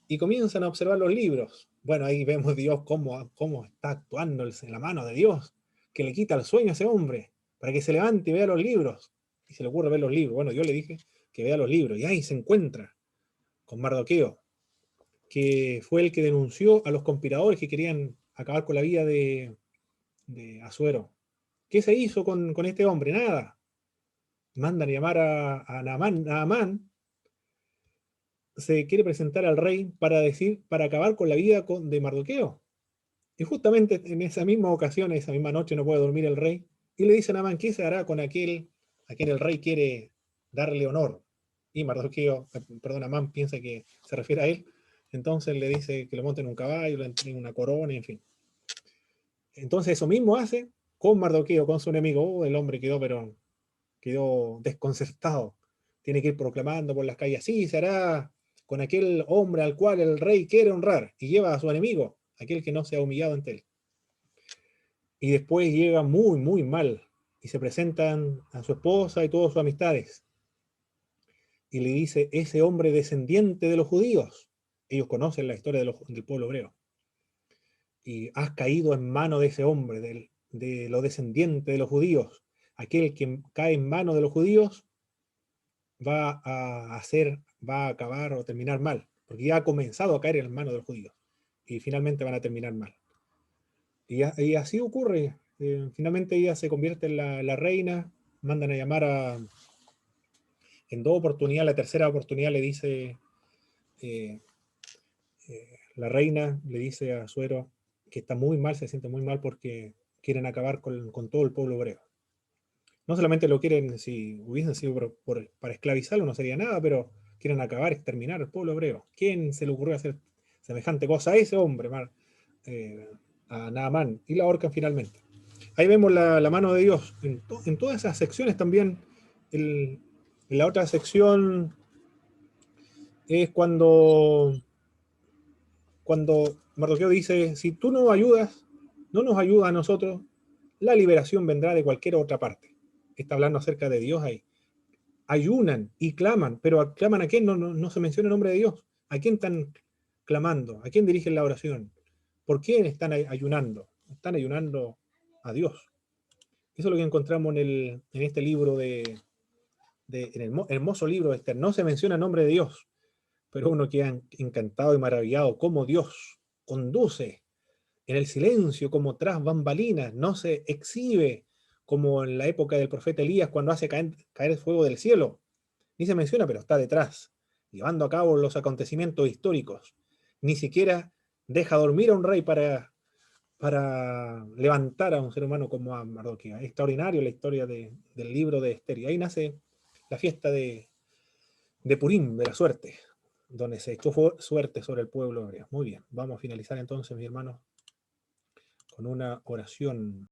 y comienzan a observar los libros. Bueno, ahí vemos Dios cómo está actuando en la mano de Dios, que le quita el sueño a ese hombre, para que se levante y vea los libros. Y se le ocurre ver los libros. Bueno, yo le dije que vea los libros, y ahí se encuentra con Mardoqueo. que fue el que denunció a los conspiradores que querían acabar con la vida de Asuero. ¿Qué se hizo con este hombre? Nada. Mandan llamar a Naamán. Naamán se quiere presentar al rey para acabar con la vida de Mardoqueo. Y justamente en esa misma ocasión, esa misma noche, no puede dormir el rey, y le dice a Naamán, ¿qué se hará con aquel a quien el rey quiere darle honor? Y Mardoqueo, Naamán piensa que se refiere a él, entonces le dice que lo monte en un caballo, le entreguen una corona, en fin. Entonces eso mismo hace con Mardoqueo, con su enemigo. El hombre quedó desconcertado. Tiene que ir proclamando por las calles, así se hará con aquel hombre al cual el rey quiere honrar, y lleva a su enemigo, aquel que no se ha humillado ante él. Y después llega muy, muy mal, y se presentan a su esposa y todas sus amistades. Y le dice, ese hombre descendiente de los judíos, ellos conocen la historia del pueblo hebreo, y has caído en mano de ese hombre, de los descendientes de los judíos. Aquel que cae en mano de los judíos va a acabar o terminar mal, porque ya ha comenzado a caer en manos de los judíos, y finalmente van a terminar mal. Y así ocurre. Finalmente ella se convierte en la reina, mandan a llamar en 2 oportunidades, la tercera oportunidad le dice, la reina le dice a Asuero que está muy mal, se siente muy mal porque quieren acabar con todo el pueblo hebreo. No solamente lo quieren, si hubiesen sido para esclavizarlo no sería nada, pero quieren acabar, exterminar al pueblo hebreo. ¿Quién se le ocurrió hacer semejante cosa a ese hombre, a Naamán? Y la ahorcan finalmente. Ahí vemos la mano de Dios. En todas esas secciones también, en la otra sección es cuando Mardoqueo dice, si tú no nos ayudas a nosotros, la liberación vendrá de cualquier otra parte. Está hablando acerca de Dios ahí. Ayunan y claman, pero ¿claman a quién? No se menciona el nombre de Dios. ¿A quién están clamando? ¿A quién dirigen la oración? ¿Por quién están ayunando? Están ayunando a Dios. Eso es lo que encontramos en este libro, en el hermoso libro de Esther. No se menciona el nombre de Dios, pero uno queda encantado y maravillado cómo Dios conduce en el silencio, como tras bambalinas, no se exhibe como en la época del profeta Elías cuando hace caer el fuego del cielo. Ni se menciona, pero está detrás, llevando a cabo los acontecimientos históricos. Ni siquiera deja dormir a un rey para levantar a un ser humano como a Mardoqueo. Es extraordinario la historia del libro de Esther. Y ahí nace la fiesta de Purim, de la suerte, donde se echó suerte sobre el pueblo hebreo. Muy bien, vamos a finalizar entonces, mis hermanos, con una oración.